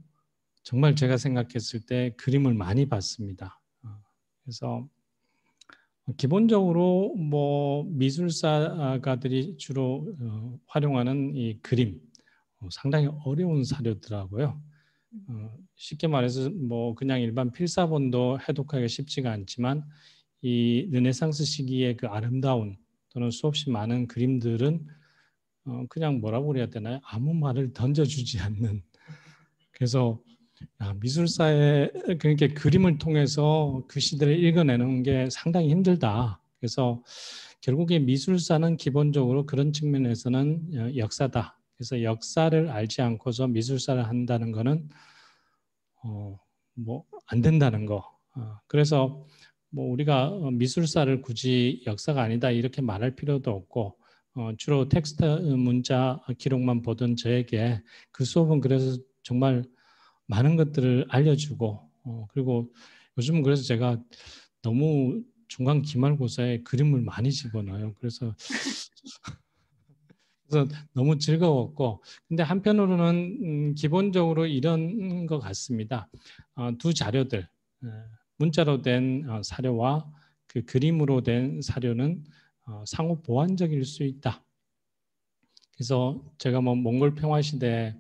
B: 정말 제가 생각했을 때 그림을 많이 봤습니다. 그래서 기본적으로 뭐 미술사가들이 주로 활용하는 이 그림 상당히 어려운 사료더라고요. 쉽게 말해서 뭐 그냥 일반 필사본도 해독하기가 쉽지가 않지만 이 르네상스 시기의 그 아름다운 또는 수없이 많은 그림들은 그냥 뭐라고 그래야 되나요? 아무 말을 던져주지 않는. 그래서 미술사에 그러니까 그림을 통해서 그 시대를 읽어내는 게 상당히 힘들다. 그래서 결국에 미술사는 기본적으로 그런 측면에서는 역사다. 그래서 역사를 알지 않고서 미술사를 한다는 거는 뭐 안 된다는 거. 그래서 뭐 우리가 미술사를 굳이 역사가 아니다 이렇게 말할 필요도 없고 주로 텍스트 문자 기록만 보던 저에게 그 수업은 그래서 정말 많은 것들을 알려주고 그리고 요즘은 그래서 제가 너무 중간 기말고사에 그림을 많이 집어넣어요. 그래서 너무 즐거웠고 근데 한편으로는 기본적으로 이런 것 같습니다. 두 자료들 문자로 된 사료와 그 그림으로 된 사료는 상호 보완적일 수 있다. 그래서 제가 뭐 몽골 평화 시대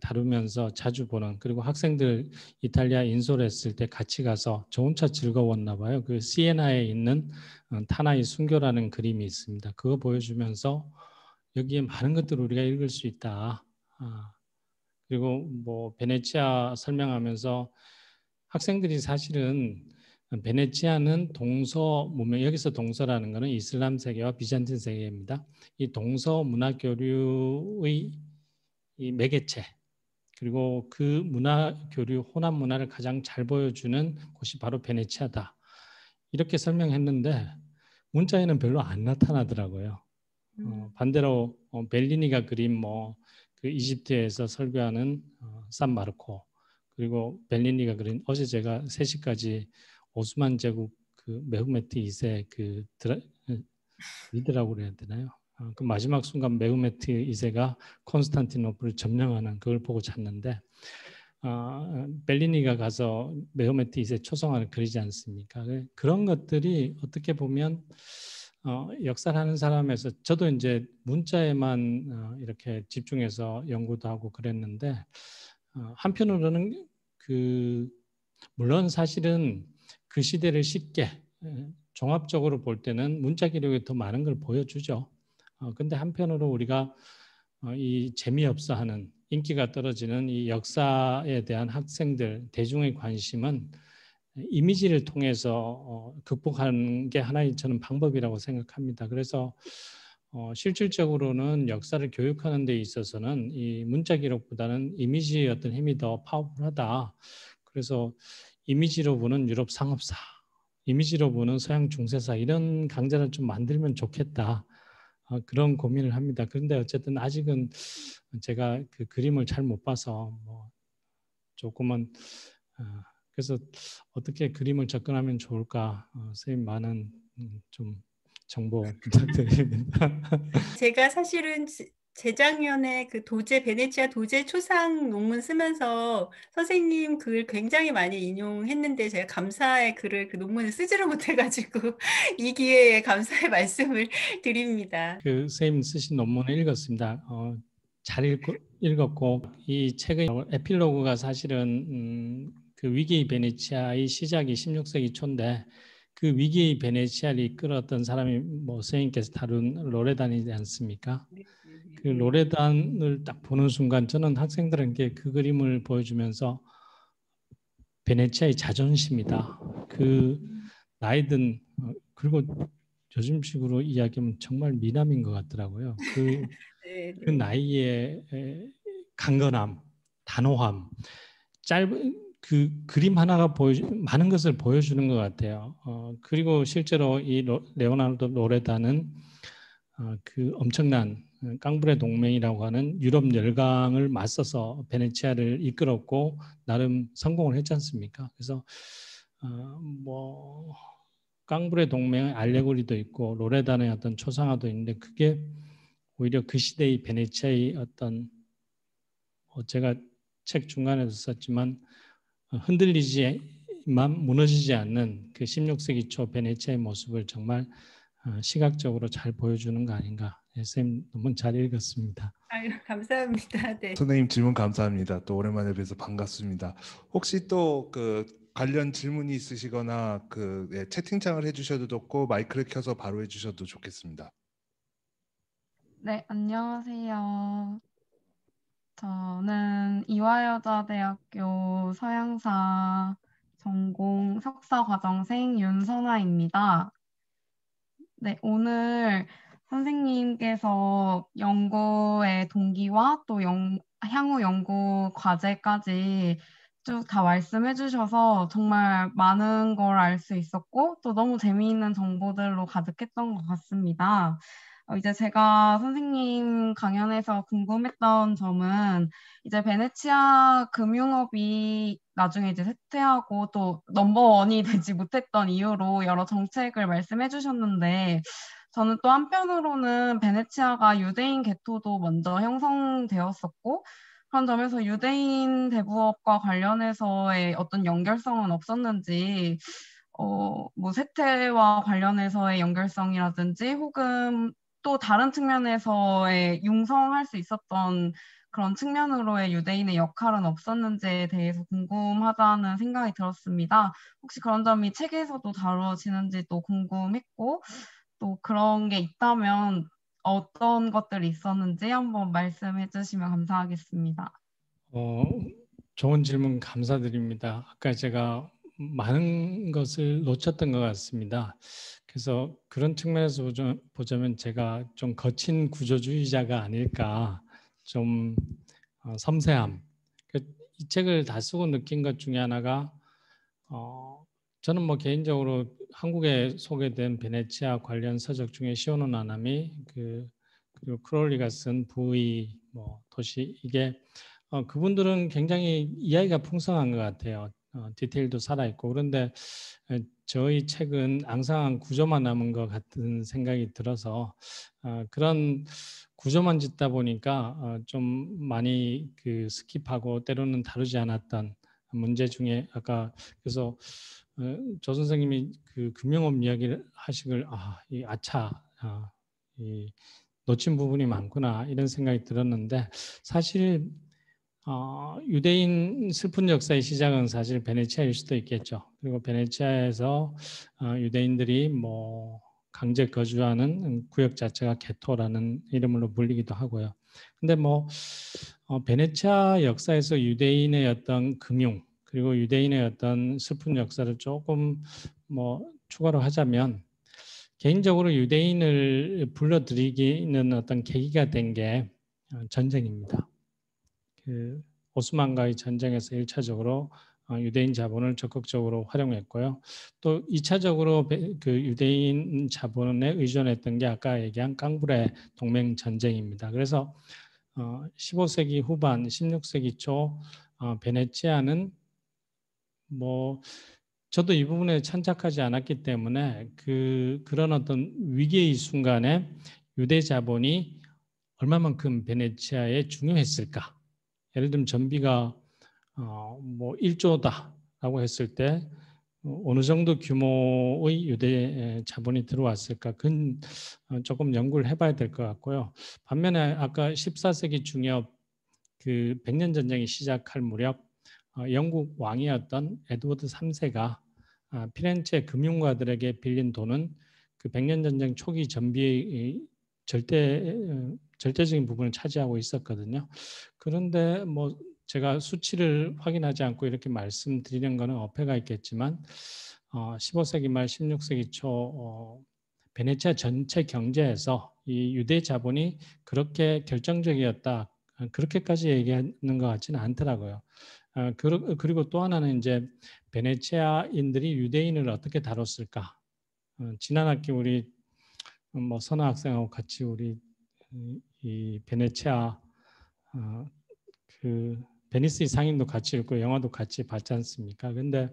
B: 다루면서 자주 보는 그리고 학생들 이탈리아 인솔했을 때 같이 가서 저 혼자 즐거웠나 봐요. 그 시에나에 있는 타나이 순교라는 그림이 있습니다. 그거 보여주면서 여기에 많은 것들을 우리가 읽을 수 있다. 그리고 뭐 베네치아 설명하면서 학생들이 사실은 베네치아는 동서 문명, 여기서 동서라는 것은 이슬람 세계와 비잔틴 세계입니다. 이 동서 문화 교류의 이 매개체 그리고 그 문화 교류 혼합 문화를 가장 잘 보여주는 곳이 바로 베네치아다. 이렇게 설명했는데 문자에는 별로 안 나타나더라고요. 반대로 벨리니가 그린 뭐 그 이집트에서 설교하는 산마르코 그리고 벨리니가 그린 어제 제가 3시까지 오스만 제국 그 메흐메트 2세 그 리드라고 그래야 되나요? 그 마지막 순간 메흐메트 2세가 콘스탄티노플을 점령하는 그걸 보고 잤는데 벨리니가 가서 메오메티스의 초성화를 그리지 않습니까? 그런 것들이 어떻게 보면 역사를 하는 사람에서 저도 이제 문자에만 이렇게 집중해서 연구도 하고 그랬는데 한편으로는 물론 사실은 그 시대를 쉽게 종합적으로 볼 때는 문자 기록이 더 많은 걸 보여주죠. 근데 한편으로 우리가 이 재미없어 하는 인기가 떨어지는 이 역사에 대한 학생들 대중의 관심은 이미지를 통해서 극복하는 게 하나의 저는 방법이라고 생각합니다. 그래서 실질적으로는 역사를 교육하는 데 있어서는 이 문자 기록보다는 이미지의 어떤 힘이 더 파워풀하다. 그래서 이미지로 보는 유럽 상업사, 이미지로 보는 서양 중세사 이런 강좌를 좀 만들면 좋겠다. 그런 고민을 합니다. 그런데 어쨌든 아직은 제가 그 그림을 잘 못 봐서 뭐 조금은 그래서 어떻게 그림을 접근하면 좋을까 선생님 많은 좀 정보 부탁드립니다.
C: 제가 사실은 재작년에 그 베네치아 도제 초상 논문 쓰면서 선생님 글 굉장히 많이 인용했는데 제가 감사의 글을 그 논문을 쓰지를 못해가지고 이 기회에 감사의 말씀을 드립니다.
B: 그 선생님 쓰신 논문을 읽었습니다. 잘 읽었고 이 책의 에필로그가 사실은 그 위기의 베네치아의 시작이 16세기 초인데 그 위기의 베네치아를 이끌었던 사람이 뭐 선생님께서 다룬 로레단이지 않습니까? 그 로레단을 딱 보는 순간 저는 학생들에게 그 그림을 보여주면서 베네치아의 자존심이다. 그 나이든 그리고 요즘식으로 이야기하면 정말 미남인 것 같더라고요. 그 나이에 강건함, 단호함, 짧은 그 그림 하나가 많은 것을 보여주는 것 같아요. 그리고 실제로 이 레오나르도 로레다는 그 엄청난 깡불의 동맹이라고 하는 유럽 열강을 맞서서 베네치아를 이끌었고 나름 성공을 했지 않습니까? 그래서 뭐 깡불의 동맹의 알레고리도 있고 로레단의 어떤 초상화도 있는데 그게 오히려 그 시대의 베네치아의 어떤 제가 책 중간에도 썼지만 흔들리지만 무너지지 않는 그 16세기 초 베네치아의 모습을 정말 시각적으로 잘 보여주는 거 아닌가. 선생님 너무 잘 읽었습니다.
C: 아유, 감사합니다. 네.
A: 선생님 질문 감사합니다. 또 오랜만에 뵈서 반갑습니다. 혹시 또 그 관련 질문이 있으시거나 채팅창을 해주셔도 좋고 마이크를 켜서 바로 해주셔도 좋겠습니다.
D: 네, 안녕하세요. 저는 이화여자대학교 서양사 전공 석사과정생 윤선아입니다. 네, 오늘 선생님께서 연구의 동기와 또 향후 연구 과제까지 쭉 다 말씀해 주셔서 정말 많은 걸 알 수 있었고 또 너무 재미있는 정보들로 가득했던 것 같습니다. 이제 제가 선생님 강연에서 궁금했던 점은 이제 베네치아 금융업이 나중에 이제 쇠퇴하고 또 넘버원이 되지 못했던 이유로 여러 정책을 말씀해 주셨는데 저는 또 한편으로는 베네치아가 유대인 개토도 먼저 형성되었었고 그런 점에서 유대인 대부업과 관련해서의 어떤 연결성은 없었는지 뭐 세태와 관련해서의 연결성이라든지 혹은 또 다른 측면에서의 융성할 수 있었던 그런 측면으로의 유대인의 역할은 없었는지에 대해서 궁금하다는 생각이 들었습니다. 혹시 그런 점이 책에서도 다루어지는지도 궁금했고 또 그런 게 있다면 어떤 것들이 있었는지 한번 말씀해 주시면 감사하겠습니다.
B: 좋은 질문 감사드립니다. 아까 제가 많은 것을 놓쳤던 것 같습니다. 그래서 그런 측면에서 보자면 제가 좀 거친 구조주의자가 아닐까 좀 섬세함. 이 책을 다 쓰고 느낀 것 중에 하나가 저는 뭐 개인적으로 한국에 소개된 베네치아 관련 서적 중에 시오노 나나미 그리고 크롤리가 쓴 부의 뭐 도시 이게 그분들은 굉장히 이야기가 풍성한 것 같아요. 디테일도 살아있고 그런데 저희 책은 앙상한 구조만 남은 것 같은 생각이 들어서 그런 구조만 짓다 보니까 좀 많이 그 스킵하고 때로는 다루지 않았던 문제 중에 아까 그래서 조 선생님이 그 금융업 이야기를 하시길 이 이 놓친 부분이 많구나 이런 생각이 들었는데 사실 유대인 슬픈 역사의 시작은 사실 베네치아일 수도 있겠죠. 그리고 베네치아에서 유대인들이 뭐 강제 거주하는 구역 자체가 게토라는 이름으로 불리기도 하고요. 근데 뭐 베네치아 역사에서 유대인의 어떤 금융 그리고 유대인의 어떤 슬픈 역사를 조금 뭐 추가로 하자면 개인적으로 유대인을 불러들이기는 어떤 계기가 된 게 전쟁입니다. 그 오스만과의 전쟁에서 1차적으로 유대인 자본을 적극적으로 활용했고요. 또 2차적으로 그 유대인 자본에 의존했던 게 아까 얘기한 깡불의 동맹 전쟁입니다. 그래서 15세기 후반, 16세기 초 베네치아는 뭐 저도 이 부분에 참작하지 않았기 때문에 그런 어떤 위기의 순간에 유대 자본이 얼마만큼 베네치아에 중요했을까? 예를 들면 전비가 뭐 1조다라고 했을 때 어느 정도 규모의 유대 자본이 들어왔을까? 그건 조금 연구를 해봐야 될 것 같고요. 반면에 아까 14세기 중엽 그 백년 전쟁이 시작할 무렵 영국 왕이었던 에드워드 3세가 피렌체 금융가들에게 빌린 돈은 그 백년 전쟁 초기 전비의 절대적인 부분을 차지하고 있었거든요. 그런데 뭐 제가 수치를 확인하지 않고 이렇게 말씀드리는 것은 어폐가 있겠지만 15세기 말 16세기 초 베네치아 전체 경제에서 이 유대 자본이 그렇게 결정적이었다. 그렇게까지 얘기하는 것 같지는 않더라고요. 그리고 또 하나는 이제 베네치아인들이 유대인을 어떻게 다뤘을까? 지난 학기 우리 뭐 선아 학생하고 같이 우리 이 베네치아 그 베니스의 상인도 같이 읽고 영화도 같이 봤지 않습니까? 근데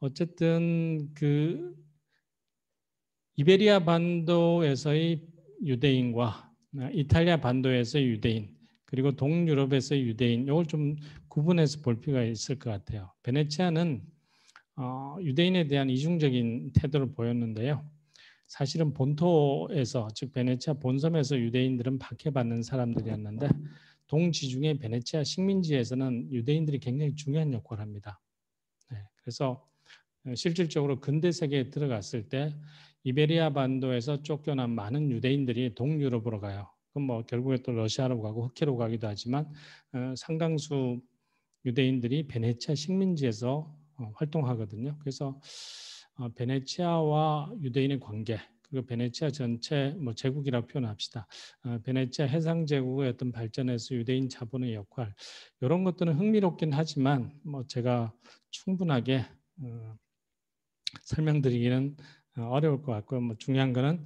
B: 어쨌든 그 이베리아 반도에서의 유대인과 이탈리아 반도에서의 유대인 그리고 동유럽에서의 유대인 이걸 좀 구분해서 볼 필요가 있을 것 같아요. 베네치아는 유대인에 대한 이중적인 태도를 보였는데요. 사실은 본토에서 즉 베네치아 본섬에서 유대인들은 박해받는 사람들이었는데 동지중해 베네치아 식민지에서는 유대인들이 굉장히 중요한 역할을 합니다. 그래서 실질적으로 근대 세계에 들어갔을 때 이베리아 반도에서 쫓겨난 많은 유대인들이 동유럽으로 가요. 그럼 뭐 결국에 또 러시아로 가고 흑해로 가기도 하지만 상당수 유대인들이 베네치아 식민지에서 활동하거든요. 그래서 베네치아와 유대인의 관계 그리고 베네치아 전체 뭐 제국이라고 표현합시다. 베네치아 해상 제국의 어떤 발전에서 유대인 자본의 역할 이런 것들은 흥미롭긴 하지만 뭐 제가 충분하게 설명드리기는 어려울 것 같고요. 뭐 중요한 거는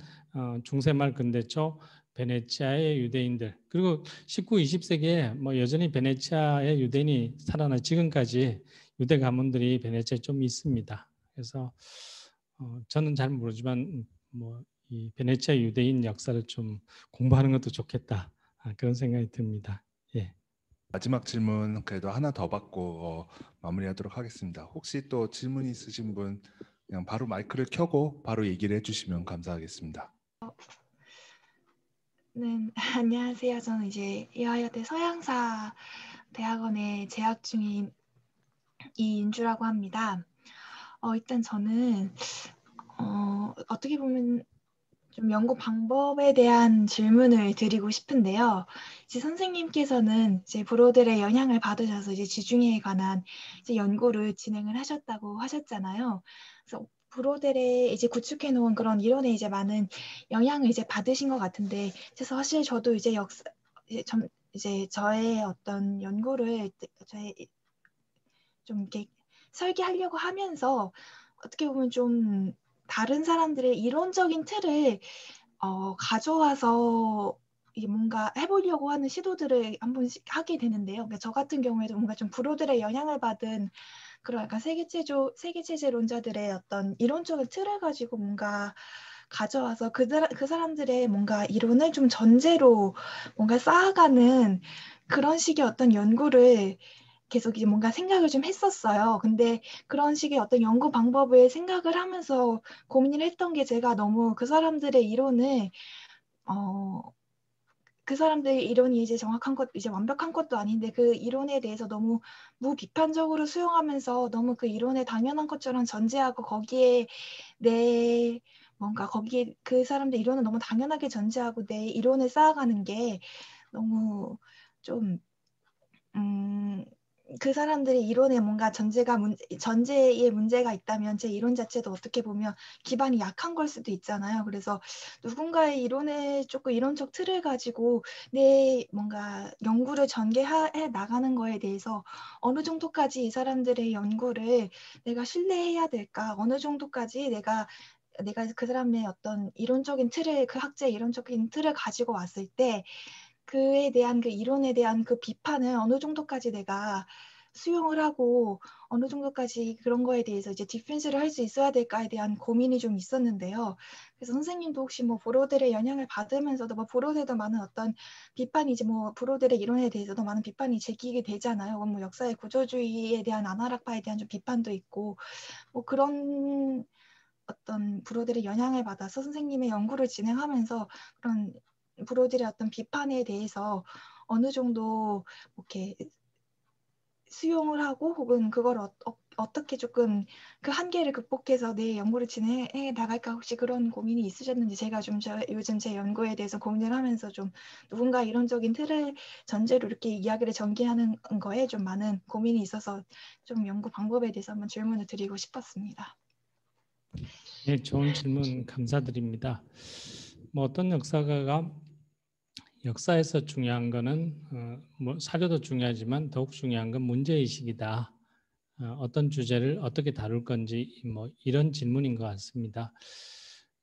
B: 중세말 근대 초 베네치아의 유대인들 그리고 19, 20세기에 뭐 여전히 베네치아의 유대인이 살아나 지금까지 유대 가문들이 베네치아에 좀 있습니다. 그래서 저는 잘 모르지만 뭐 이 베네치아 유대인 역사를 좀 공부하는 것도 좋겠다 그런 생각이 듭니다. 예.
A: 마지막 질문 그래도 하나 더 받고 마무리하도록 하겠습니다. 혹시 또 질문 있으신 분 그냥 바로 마이크를 켜고 바로 얘기를 해주시면 감사하겠습니다.
E: 네, 안녕하세요. 저는 이제 이화여대 서양사 대학원에 재학 중인 이인주라고 합니다. 일단 저는 어떻게 보면 좀 연구 방법에 대한 질문을 드리고 싶은데요. 이제 선생님께서는 이제 브로델의 영향을 받으셔서 이제 지중해에 관한 이제 연구를 진행을 하셨다고 하셨잖아요. 그래서 브로델에 이제 구축해 놓은 그런 이론에 이제 많은 영향을 이제 받으신 것 같은데, 그래서 사실 저도 이제 이제 저의 어떤 연구를 좀 이렇게 설계하려고 하면서 어떻게 보면 좀 다른 사람들의 이론적인 틀을 가져와서 이게 뭔가 해보려고 하는 시도들을 한 번씩 하게 되는데요. 그러니까 저 같은 경우에도 뭔가 좀 브로델의 영향을 받은 그런 약간 세계체제론자들의 어떤 이론적인 틀을 가지고 뭔가 가져와서 그 사람들의 뭔가 이론을 좀 전제로 뭔가 쌓아가는 그런 식의 어떤 연구를 계속 이제 뭔가 생각을 좀 했었어요. 근데 그런 식의 어떤 연구 방법을 생각을 하면서 고민을 했던 게 제가 너무 그 사람들의 이론을 그 사람들의 이론이 이제 정확한 것, 이제 완벽한 것도 아닌데 그 이론에 대해서 너무 무비판적으로 수용하면서 너무 그 이론에 당연한 것처럼 전제하고 거기에 내 뭔가 거기에 그 사람들 이론을 너무 당연하게 전제하고 내 이론을 쌓아가는 게 너무 좀 그 사람들의 이론에 뭔가 전제에 문제가 있다면 제 이론 자체도 어떻게 보면 기반이 약한 걸 수도 있잖아요. 그래서 누군가의 이론에 조금 이론적 틀을 가지고 내 뭔가 연구를 전개해 나가는 거에 대해서 어느 정도까지 이 사람들의 연구를 내가 신뢰해야 될까? 어느 정도까지 내가 그 사람의 어떤 이론적인 틀을, 그 학자의 이론적인 틀을 가지고 왔을 때 그에 대한 그 이론에 대한 그 비판을 어느 정도까지 내가 수용을 하고 어느 정도까지 그런 거에 대해서 이제 디펜스를 할 수 있어야 될까에 대한 고민이 좀 있었는데요. 그래서 선생님도 혹시 뭐 브로델의 영향을 받으면서도 뭐 브로델도 많은 어떤 비판이 이제 뭐 브로델의 이론에 대해서도 많은 비판이 제기게 되잖아요. 뭐 역사의 구조주의에 대한 아나락파에 대한 좀 비판도 있고 뭐 그런 어떤 브로델의 영향을 받아서 선생님의 연구를 진행하면서 그런 브로델의 어떤 비판에 대해서 어느 정도 이렇게 수용을 하고 혹은 그걸 어떻게 조금 그 한계를 극복해서 내 연구를 진행해 나갈까 혹시 그런 고민이 있으셨는지 제가 좀 요즘 제 연구에 대해서 고민을 하면서 좀 누군가 이론적인 틀을 전제로 이렇게 이야기를 전개하는 거에 좀 많은 고민이 있어서 좀 연구 방법에 대해서 한번 질문을 드리고 싶었습니다.
B: 네, 좋은 질문 감사드립니다. 뭐 어떤 역사가가 역사에서 중요한 거는 뭐 사료도 중요하지만 더욱 중요한 건 문제의식이다. 어떤 주제를 어떻게 다룰 건지 뭐 이런 질문인 것 같습니다.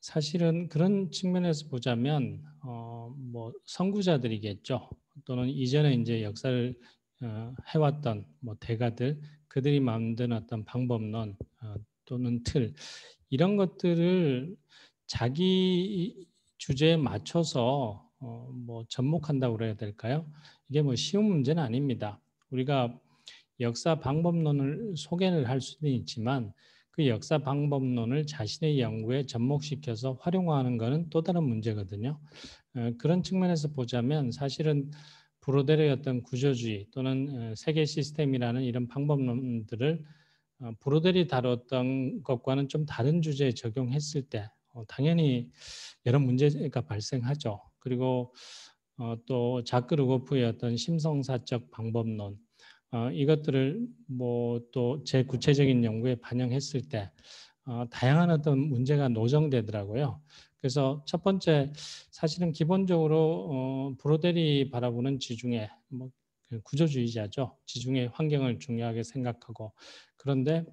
B: 사실은 그런 측면에서 보자면 뭐 선구자들이겠죠. 또는 이전에 이제 역사를 해왔던 뭐 대가들 그들이 만든 어떤 방법론 또는 틀 이런 것들을 자기 주제에 맞춰서 뭐 접목한다고 그래야 될까요? 이게 뭐 쉬운 문제는 아닙니다. 우리가 역사 방법론을 소개를 할 수는 있지만 그 역사 방법론을 자신의 연구에 접목시켜서 활용하는 것은 또 다른 문제거든요. 그런 측면에서 보자면 사실은 브로델의 어떤 구조주의 또는 세계 시스템이라는 이런 방법론들을 브로델이 다뤘던 것과는 좀 다른 주제에 적용했을 때 당연히 여러 문제가 발생하죠. 그리고 또 자크 르고프의 어떤 심성사적 방법론 이것들을 뭐 또 제 구체적인 연구에 반영했을 때 다양한 어떤 문제가 노정되더라고요. 그래서 첫 번째 사실은 기본적으로 브로델이 바라보는 지중해 뭐 구조주의자죠. 지중해 환경을 중요하게 생각하고 그런데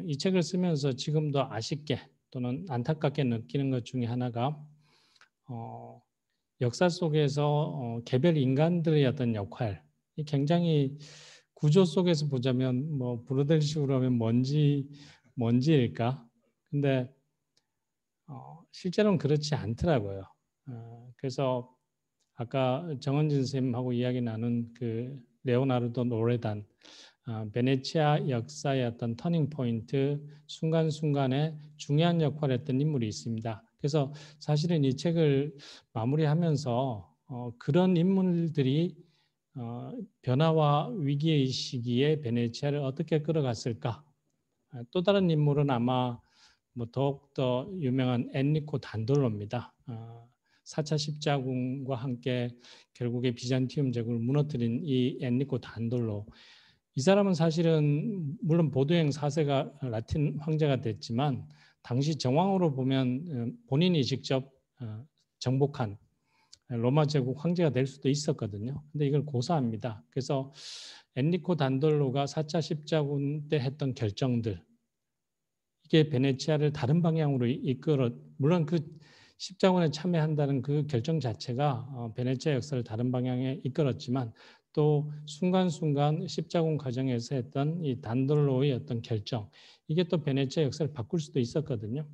B: 이 책을 쓰면서 지금도 아쉽게 또는 안타깝게 느끼는 것 중에 하나가 역사 속에서 개별 인간들의 어떤 역할 이 굉장히 구조 속에서 보자면 뭐 브로델식으로 하면 먼지일까? 근데 실제로는 그렇지 않더라고요. 그래서 아까 정은진 선생님하고 이야기 나눈 그 레오나르도 노레단 베네치아 역사의 어떤 터닝 포인트 순간순간에 중요한 역할을 했던 인물이 있습니다. 그래서 사실은 이 책을 마무리하면서 그런 인물들이 변화와 위기의 시기에 베네치아를 어떻게 끌어갔을까? 또 다른 인물은 아마 뭐 더욱더 유명한 엔리코 단돌로입니다. 4차 십자군과 함께 결국에 비잔티움 제국을 무너뜨린 이 엔리코 단돌로 이 사람은 사실은 물론 보도행 4세가 라틴 황제가 됐지만 당시 정황으로 보면 본인이 직접 정복한 로마 제국 황제가 될 수도 있었거든요. 근데 이걸 고사합니다. 그래서 엔리코 단돌로가 4차 십자군 때 했던 결정들 이게 베네치아를 다른 방향으로 이끌어 물론 그 십자군에 참여한다는 그 결정 자체가 베네치아 역사를 다른 방향에 이끌었지만 또 순간순간 십자군 과정에서 했던 이 단돌로의 어떤 결정, 이게 또 베네치아 역사를 바꿀 수도 있었거든요.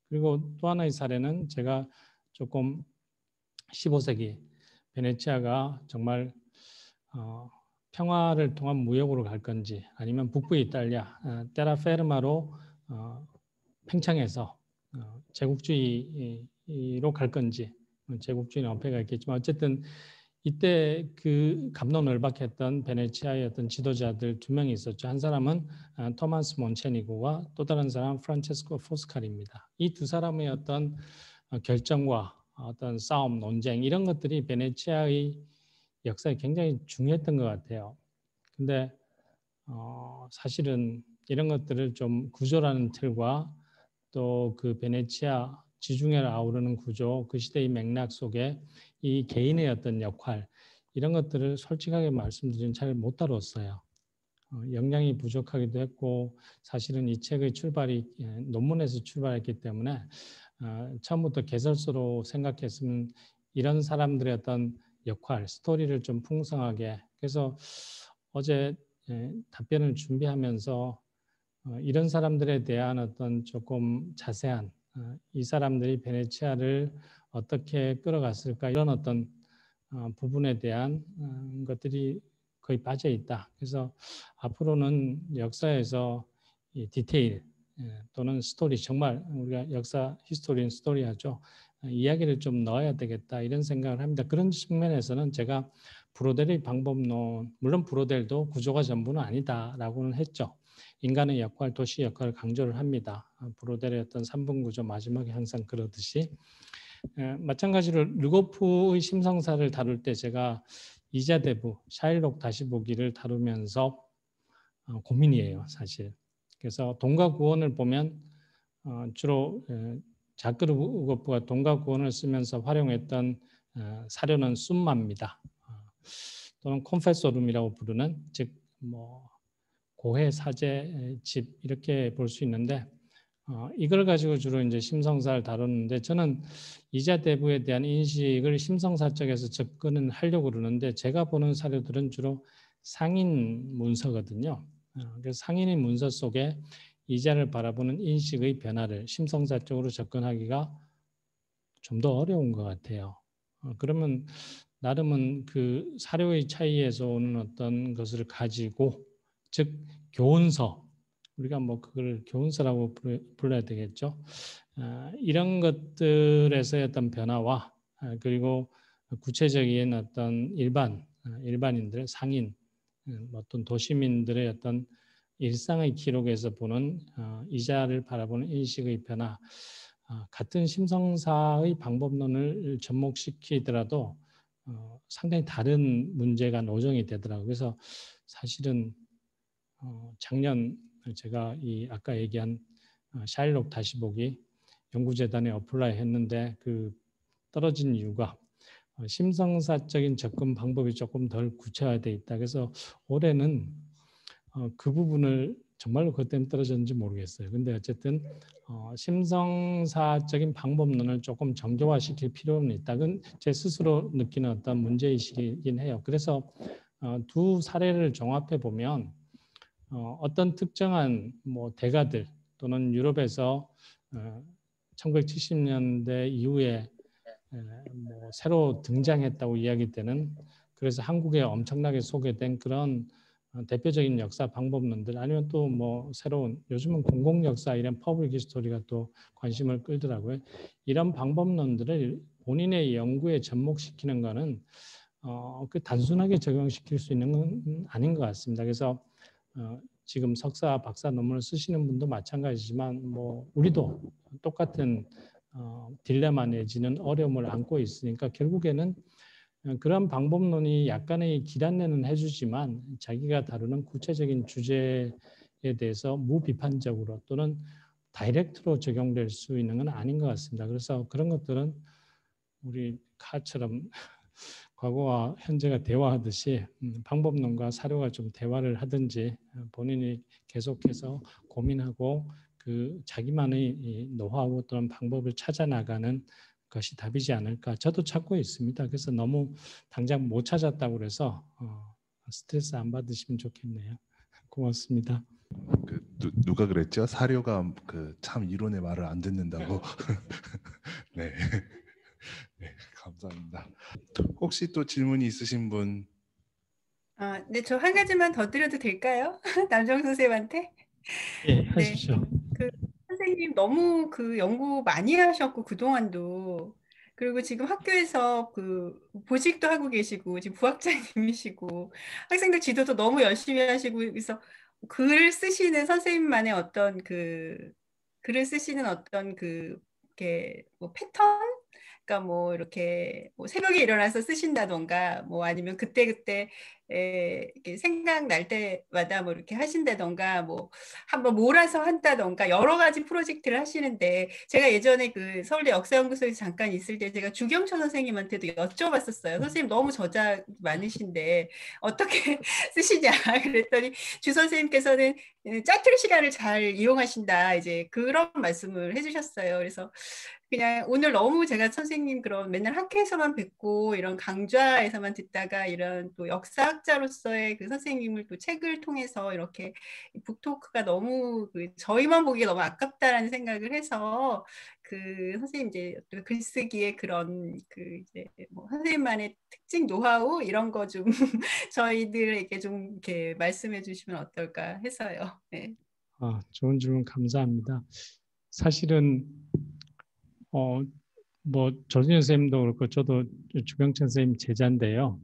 B: 그리고 또 하나의 사례는 제가 조금 15세기 베네치아가 정말 평화를 통한 무역으로 갈 건지 아니면 북부 이탈리아 테라페르마로 팽창해서 제국주의로 갈 건지, 제국주의는 엄폐가 있겠지만 어쨌든 이때 그 갑론을박했던 베네치아의 어떤 지도자들 두 명이 있었죠. 한 사람은 토마스 몬체니고와 또 다른 사람은 프란체스코 포스칼입니다. 이 두 사람의 어떤 결정과 어떤 싸움, 논쟁 이런 것들이 베네치아의 역사에 굉장히 중요했던 것 같아요. 근데 사실은 이런 것들을 좀 구조라는 틀과 또 그 베네치아 지중해를 아우르는 구조, 그 시대의 맥락 속에 이 개인의 어떤 역할 이런 것들을 솔직하게 말씀드리면 잘 못 다뤘어요. 역량이 부족하기도 했고 사실은 이 책의 출발이 논문에서 출발했기 때문에 처음부터 개설서로 생각했으면 이런 사람들의 어떤 역할, 스토리를 좀 풍성하게, 그래서 어제 답변을 준비하면서 이런 사람들에 대한 어떤 조금 자세한 이 사람들이 베네치아를 어떻게 끌어갔을까 이런 어떤 부분에 대한 것들이 거의 빠져 있다. 그래서 앞으로는 역사에서 이 디테일 또는 스토리, 정말 우리가 역사 히스토리는 스토리 하죠. 이야기를 좀 넣어야 되겠다 이런 생각을 합니다. 그런 측면에서는 제가 브로델의 방법론, 물론 브로델도 구조가 전부는 아니다라고는 했죠. 인간의 역할, 도시 역할을 강조를 합니다. 브로델의 어떤 3분 구조 마지막에 항상 그러듯이 마찬가지로 르고프의 심성사를 다룰 때 제가 이자대부, 샤일록 다시 보기를 다루면서 고민이에요, 사실. 그래서 돈과 구원을 보면 주로 자크 르고프가 돈과 구원을 쓰면서 활용했던 사료는 숨마입니다. 또는 콘페소룸이라고 부르는 즉 뭐 고해 사제 집 이렇게 볼 수 있는데 이걸 가지고 주로 이제 심성사를 다루는데 저는 이자대부에 대한 인식을 심성사 쪽에서 접근을 하려고 그러는데 제가 보는 사료들은 주로 상인 문서거든요. 그래서 상인의 문서 속에 이자를 바라보는 인식의 변화를 심성사 쪽으로 접근하기가 좀 더 어려운 것 같아요. 그러면 나름은 그 사료의 차이에서 오는 어떤 것을 가지고 즉 교훈서, 우리가 뭐 그걸 교훈서라고 불러야 되겠죠. 이런 것들에서의 어떤 변화와 그리고 구체적인 어떤 일반인들, 상인, 어떤 도시민들의 어떤 일상의 기록에서 보는 이자를 바라보는 인식의 변화, 같은 심성사의 방법론을 접목시키더라도 상당히 다른 문제가 노정이 되더라고요. 그래서 사실은 작년 제가 이 아까 얘기한 샤일록 다시 보기 연구재단에 어플라이 했는데 그 떨어진 이유가 심성사적인 접근 방법이 조금 덜 구체화되어 있다. 그래서 올해는 그 부분을 정말로 그것 때문에 떨어졌는지 모르겠어요. 근데 어쨌든 심성사적인 방법론을 조금 정교화시킬 필요는 있다. 그건 제 스스로 느끼는 어떤 문제의식이긴 해요. 그래서 두 사례를 종합해 보면 어떤 특정한 뭐 대가들 또는 유럽에서 1970년대 이후에 뭐 새로 등장했다고 이야기되는, 그래서 한국에 엄청나게 소개된 그런 대표적인 역사 방법론들, 아니면 또 뭐 새로운 요즘은 공공 역사 이런 퍼블릭 히스토리가 또 관심을 끌더라고요. 이런 방법론들을 본인의 연구에 접목시키는 거는 그 단순하게 적용시킬 수 있는 건 아닌 것 같습니다. 그래서 지금 석사, 박사 논문을 쓰시는 분도 마찬가지지만 뭐 우리도 똑같은 딜레마 내지는 어려움을 안고 있으니까 결국에는 그런 방법론이 약간의 길 안내는 해주지만 자기가 다루는 구체적인 주제에 대해서 무비판적으로 또는 다이렉트로 적용될 수 있는 건 아닌 것 같습니다. 그래서 그런 것들은 우리 카처럼 과거와 현재가 대화하듯이 방법론과 사료가 좀 대화를 하든지 본인이 계속해서 고민하고 그 자기만의 노하우 또는 방법을 찾아 나가는 것이 답이지 않을까. 저도 찾고 있습니다. 그래서 너무 당장 못 찾았다고 그래서 스트레스 안 받으시면 좋겠네요. 고맙습니다.
A: 누가 그랬죠? 사료가 참 이론의 말을 안 듣는다고. 네. 네, 감사합니다. 혹시 또 질문이 있으신 분?
C: 네, 저 한 가지만 더 드려도 될까요? 남정 선생님한테?
B: 예,
C: 네,
B: 하십시오.
C: 선생님 너무 연구 많이 하셨고 그동안도 그리고 지금 학교에서 보직도 하고 계시고 지금 부학장님이시고 학생들 지도도 너무 열심히 하시고 그래서 글을 쓰시는 선생님만의 어떤 글을 쓰시는 어떤 이렇게 뭐 패턴? 그러니까 뭐 이렇게 뭐 새벽에 일어나서 쓰신다던가 뭐 아니면 그때그때 이렇게 생각날 때마다 뭐 이렇게 하신다던가 뭐 한번 몰아서 한다던가 여러 가지 프로젝트를 하시는데 제가 예전에 서울대 역사연구소에서 잠깐 있을 때 제가 주경철 선생님한테도 여쭤봤었어요. 선생님 너무 저작 많으신데 어떻게 쓰시냐 그랬더니 주 선생님께서는 짜투리 시간을 잘 이용하신다 이제 그런 말씀을 해주셨어요. 그래서 그냥 오늘 너무 제가 선생님 그런 맨날 학회에서만 뵙고 이런 강좌에서만 듣다가 이런 또 역사학자로서의 선생님을 또 책을 통해서 이렇게 북토크가 너무 저희만 보기에 너무 아깝다라는 생각을 해서 선생님 이제 글쓰기의 그런 이제 뭐 선생님만의 특징 노하우 이런 거 좀 저희들에게 좀 이렇게 말씀해 주시면 어떨까 해서요. 네.
B: 좋은 질문 감사합니다. 사실은 뭐 조진현 선생님도 그렇고 저도 주경철 선생님 제자인데요.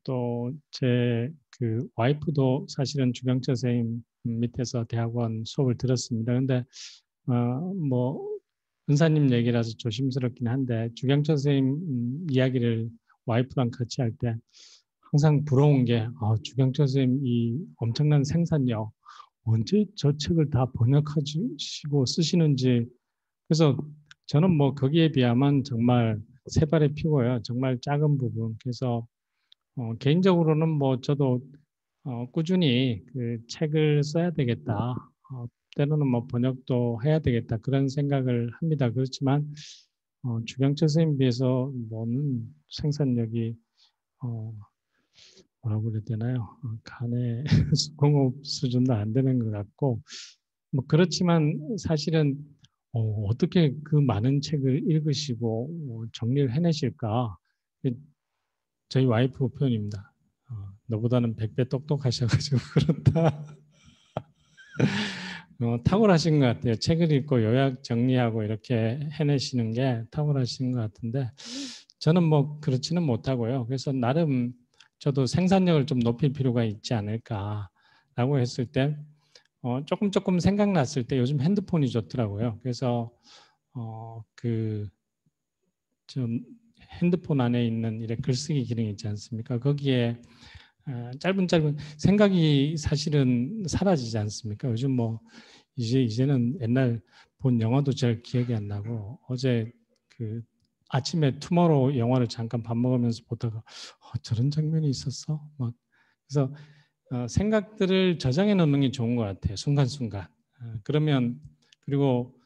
B: 또 제 와이프도 사실은 주경철 선생님 밑에서 대학원 수업을 들었습니다. 그런데 뭐 은사님 얘기라서 조심스럽긴 한데 주경철 선생님 이야기를 와이프랑 같이 할 때 항상 부러운 게 주경철 선생님 이 엄청난 생산력 언제 저 책을 다 번역하시고 쓰시는지. 그래서 저는 뭐 거기에 비하면 정말 세 발의 피고요. 정말 작은 부분. 그래서 개인적으로는 뭐 저도 꾸준히 책을 써야 되겠다. 때로는 뭐 번역도 해야 되겠다. 그런 생각을 합니다. 그렇지만 주경철 선생님에 비해서 뭐는 생산력이 뭐라고 그래야 되나요? 간의 공업 수준도 안 되는 것 같고 뭐 그렇지만 사실은 어떻게 그 많은 책을 읽으시고 정리를 해내실까? 저희 와이프 표현입니다. 너보다는 100배 똑똑하셔가지고 그렇다. 탁월하신 것 같아요. 책을 읽고 요약 정리하고 이렇게 해내시는 게 탁월하신 것 같은데 저는 뭐 그렇지는 못하고요. 그래서 나름 저도 생산력을 좀 높일 필요가 있지 않을까라고 했을 때 조금 생각났을 때 요즘 핸드폰이 좋더라고요. 그래서 좀 핸드폰 안에 있는 이렇게 글쓰기 기능 있지 않습니까? 거기에 짧은 생각이 사실은 사라지지 않습니까? 요즘 뭐 이제는 옛날 본 영화도 잘 기억이 안 나고 어제 아침에 투모로우 영화를 잠깐 밥 먹으면서 보다가 저런 장면이 있었어? 막 그래서 생각들을 저장해 놓는 게 좋은 것 같아요. 순간순간. 그러면 그리고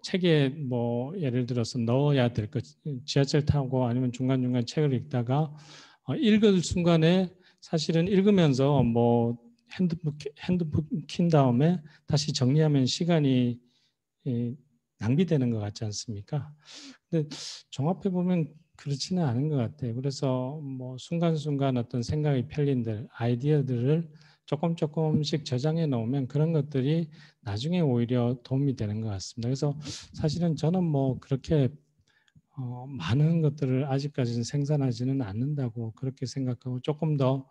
B: 책에 뭐 예를 들어서 넣어야 될 것, 지하철 타고 아니면 중간중간 책을 읽다가 읽을 순간에 사실은 읽으면서 뭐 핸드폰 킨 다음에 다시 정리하면 시간이 낭비되는 것 같지 않습니까? 근데 종합해 보면 그렇지는 않은 것 같아요. 그래서 뭐 순간순간 어떤 생각이 편린들, 아이디어들을 조금씩 저장해 놓으면 그런 것들이 나중에 오히려 도움이 되는 것 같습니다. 그래서 사실은 저는 뭐 그렇게 많은 것들을 아직까지는 생산하지는 않는다고 그렇게 생각하고 조금 더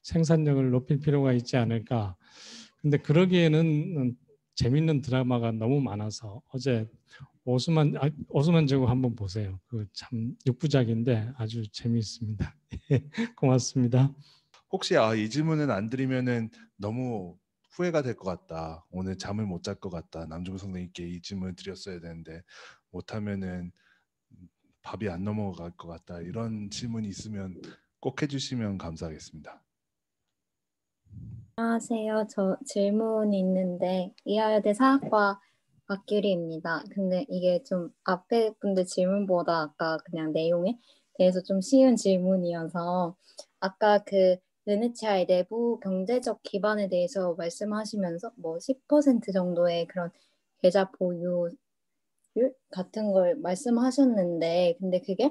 B: 생산력을 높일 필요가 있지 않을까. 근데 그러기에는 재밌는 드라마가 너무 많아서 어제 오스만 제국 한번 보세요. 참 6부작인데 아주 재미있습니다. 고맙습니다.
A: 혹시 이 질문은 안 드리면은 너무 후회가 될 것 같다. 오늘 잠을 못 잘 것 같다. 남종 선생님께 이 질문을 드렸어야 되는데 못하면은 밥이 안 넘어갈 것 같다. 이런 질문이 있으면 꼭 해주시면 감사하겠습니다.
F: 안녕하세요. 저 질문이 있는데 이화여대 사학과 박규리입니다. 근데 이게 좀 앞에 분들 질문보다 아까 그냥 내용에 대해서 좀 쉬운 질문이어서 아까 베네치아의 내부 경제적 기반에 대해서 말씀하시면서 뭐 10% 정도의 그런 계좌 보유율 같은 걸 말씀하셨는데, 근데 그게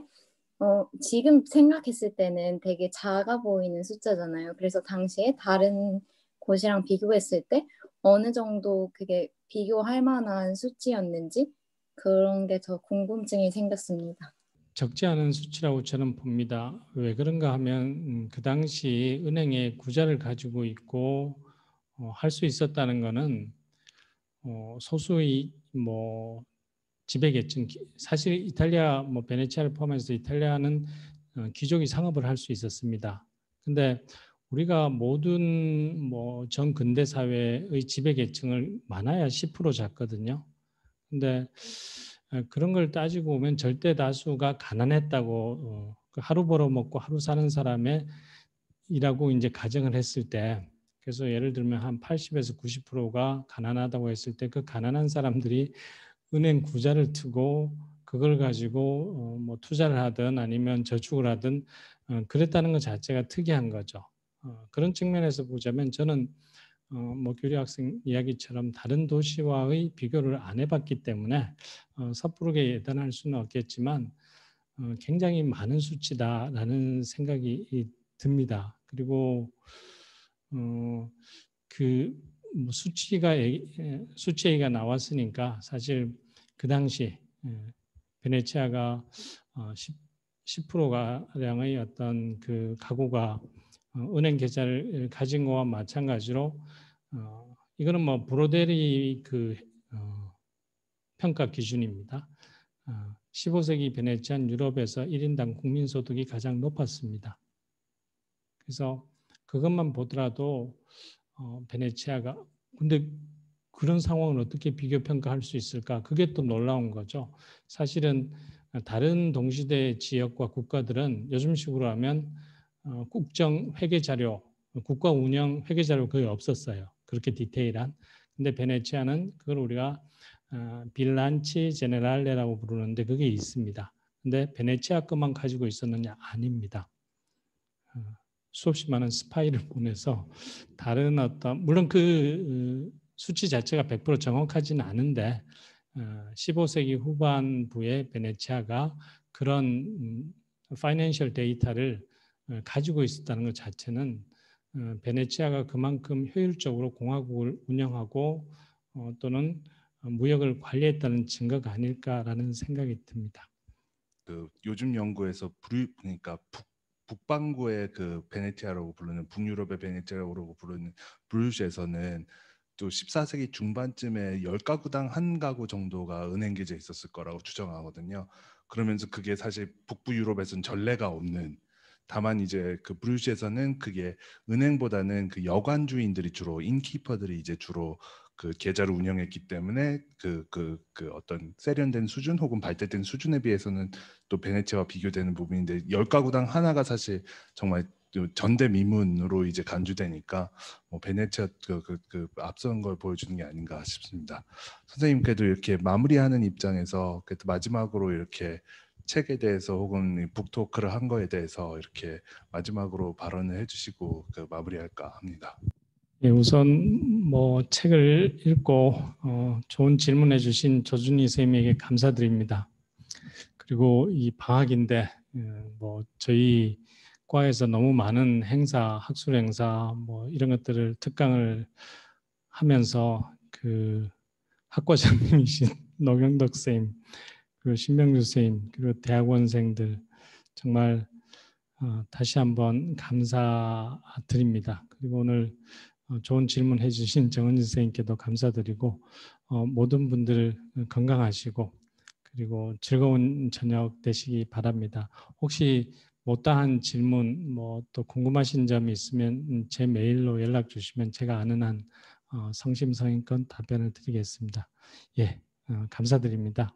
F: 지금 생각했을 때는 되게 작아 보이는 숫자잖아요. 그래서 당시에 다른 곳이랑 비교했을 때 어느 정도 그게 비교할 만한 수치였는지 그런 게 더 궁금증이 생겼습니다.
B: 적지 않은 수치라고 저는 봅니다. 왜 그런가 하면 그 당시 은행에 구자를 가지고 있고 할 수 있었다는 것은 소수의 뭐 지배계층, 사실 이탈리아 뭐 베네치아를 포함해서 이탈리아는 귀족이 상업을 할 수 있었습니다. 근데 우리가 모든 뭐 전 근대 사회의 지배계층을 많아야 10% 잡거든요. 근데 그런 걸 따지고 보면 절대 다수가 가난했다고 하루 벌어먹고 하루 사는 사람의 이라고 이제 가정을 했을 때, 그래서 예를 들면 한 80에서 90%가 가난하다고 했을 때 그 가난한 사람들이 은행 구자를 트고 그걸 가지고 뭐 투자를 하든 아니면 저축을 하든 그랬다는 것 자체가 특이한 거죠. 그런 측면에서 보자면 저는 뭐 규리 학생 이야기처럼 다른 도시와의 비교를 안 해봤기 때문에 섣부르게 예단할 수는 없겠지만 굉장히 많은 수치다라는 생각이 듭니다. 그리고 뭐 수치 얘기가 나왔으니까 사실 그 당시 베네치아가 10%가량의 어떤 그 가구가 은행 계좌를 가진 거와 마찬가지로 이거는 뭐 브로데리 평가 기준입니다. 15세기 베네치아는 유럽에서 1인당 국민소득이 가장 높았습니다. 그래서 그것만 보더라도 베네치아가, 근데 그런 상황을 어떻게 비교 평가할 수 있을까? 그게 또 놀라운 거죠. 사실은 다른 동시대 지역과 국가들은 요즘식으로 하면 국정 회계 자료, 국가 운영 회계 자료 거의 없었어요. 그렇게 디테일한. 근데 베네치아는 그걸 우리가 빌란치 제네랄레라고 부르는데 그게 있습니다. 근데 베네치아 것만 가지고 있었느냐? 아닙니다. 수없이 많은 스파이를 보내서 다른 어떤, 물론 그 수치 자체가 100% 정확하지는 않은데 15세기 후반부에 베네치아가 그런 파이낸셜 데이터를 가지고 있었다는 것 자체는 베네치아가 그만큼 효율적으로 공화국을 운영하고 또는 무역을 관리했다는 증거가 아닐까라는 생각이 듭니다.
A: 그 요즘 연구에서 그러니까 북반구의 그 베네치아라고 부르는, 북유럽의 베네치아라고 부르는 브루ges 에서는 또 14세기 중반쯤에 10가구당 한 가구 정도가 은행 계좌에 있었을 거라고 추정하거든요. 그러면서 그게 사실 북부 유럽에서는 전례가 없는, 다만 이제 그 브루ges에서는 그게 은행보다는 그 여관 주인들이 주로, 인키퍼들이 이제 주로 그 계좌를 운영했기 때문에 그 어떤 세련된 수준 혹은 발달된 수준에 비해서는 또 베네치아와 비교되는 부분인데, 10가구당 하나가 사실 정말 전대미문으로 이제 간주되니까 뭐 베네치아 그 앞선 걸 보여주는 게 아닌가 싶습니다. 선생님께도 이렇게 마무리하는 입장에서 그래도 마지막으로 이렇게 책에 대해서 혹은 북토크를 한 거에 대해서 이렇게 마지막으로 발언을 해주시고 그 마무리할까 합니다.
B: 예, 우선 뭐 책을 읽고 좋은 질문해 주신 조준희 선생님에게 감사드립니다. 그리고 이 방학인데 뭐 저희 과에서 너무 많은 행사, 학술 행사 뭐 이런 것들을 특강을 하면서 그 학과장님이신 노경덕 선생님, 그리고 신명주 선생님, 그리고 대학원생들 정말 다시 한번 감사드립니다. 그리고 오늘 좋은 질문 해주신 정은지 선생님께도 감사드리고 모든 분들 건강하시고 그리고 즐거운 저녁 되시기 바랍니다. 혹시 못다한 질문 뭐 또 궁금하신 점이 있으면 제 메일로 연락 주시면 제가 아는 한 성심성의껏 답변을 드리겠습니다. 예, 감사드립니다.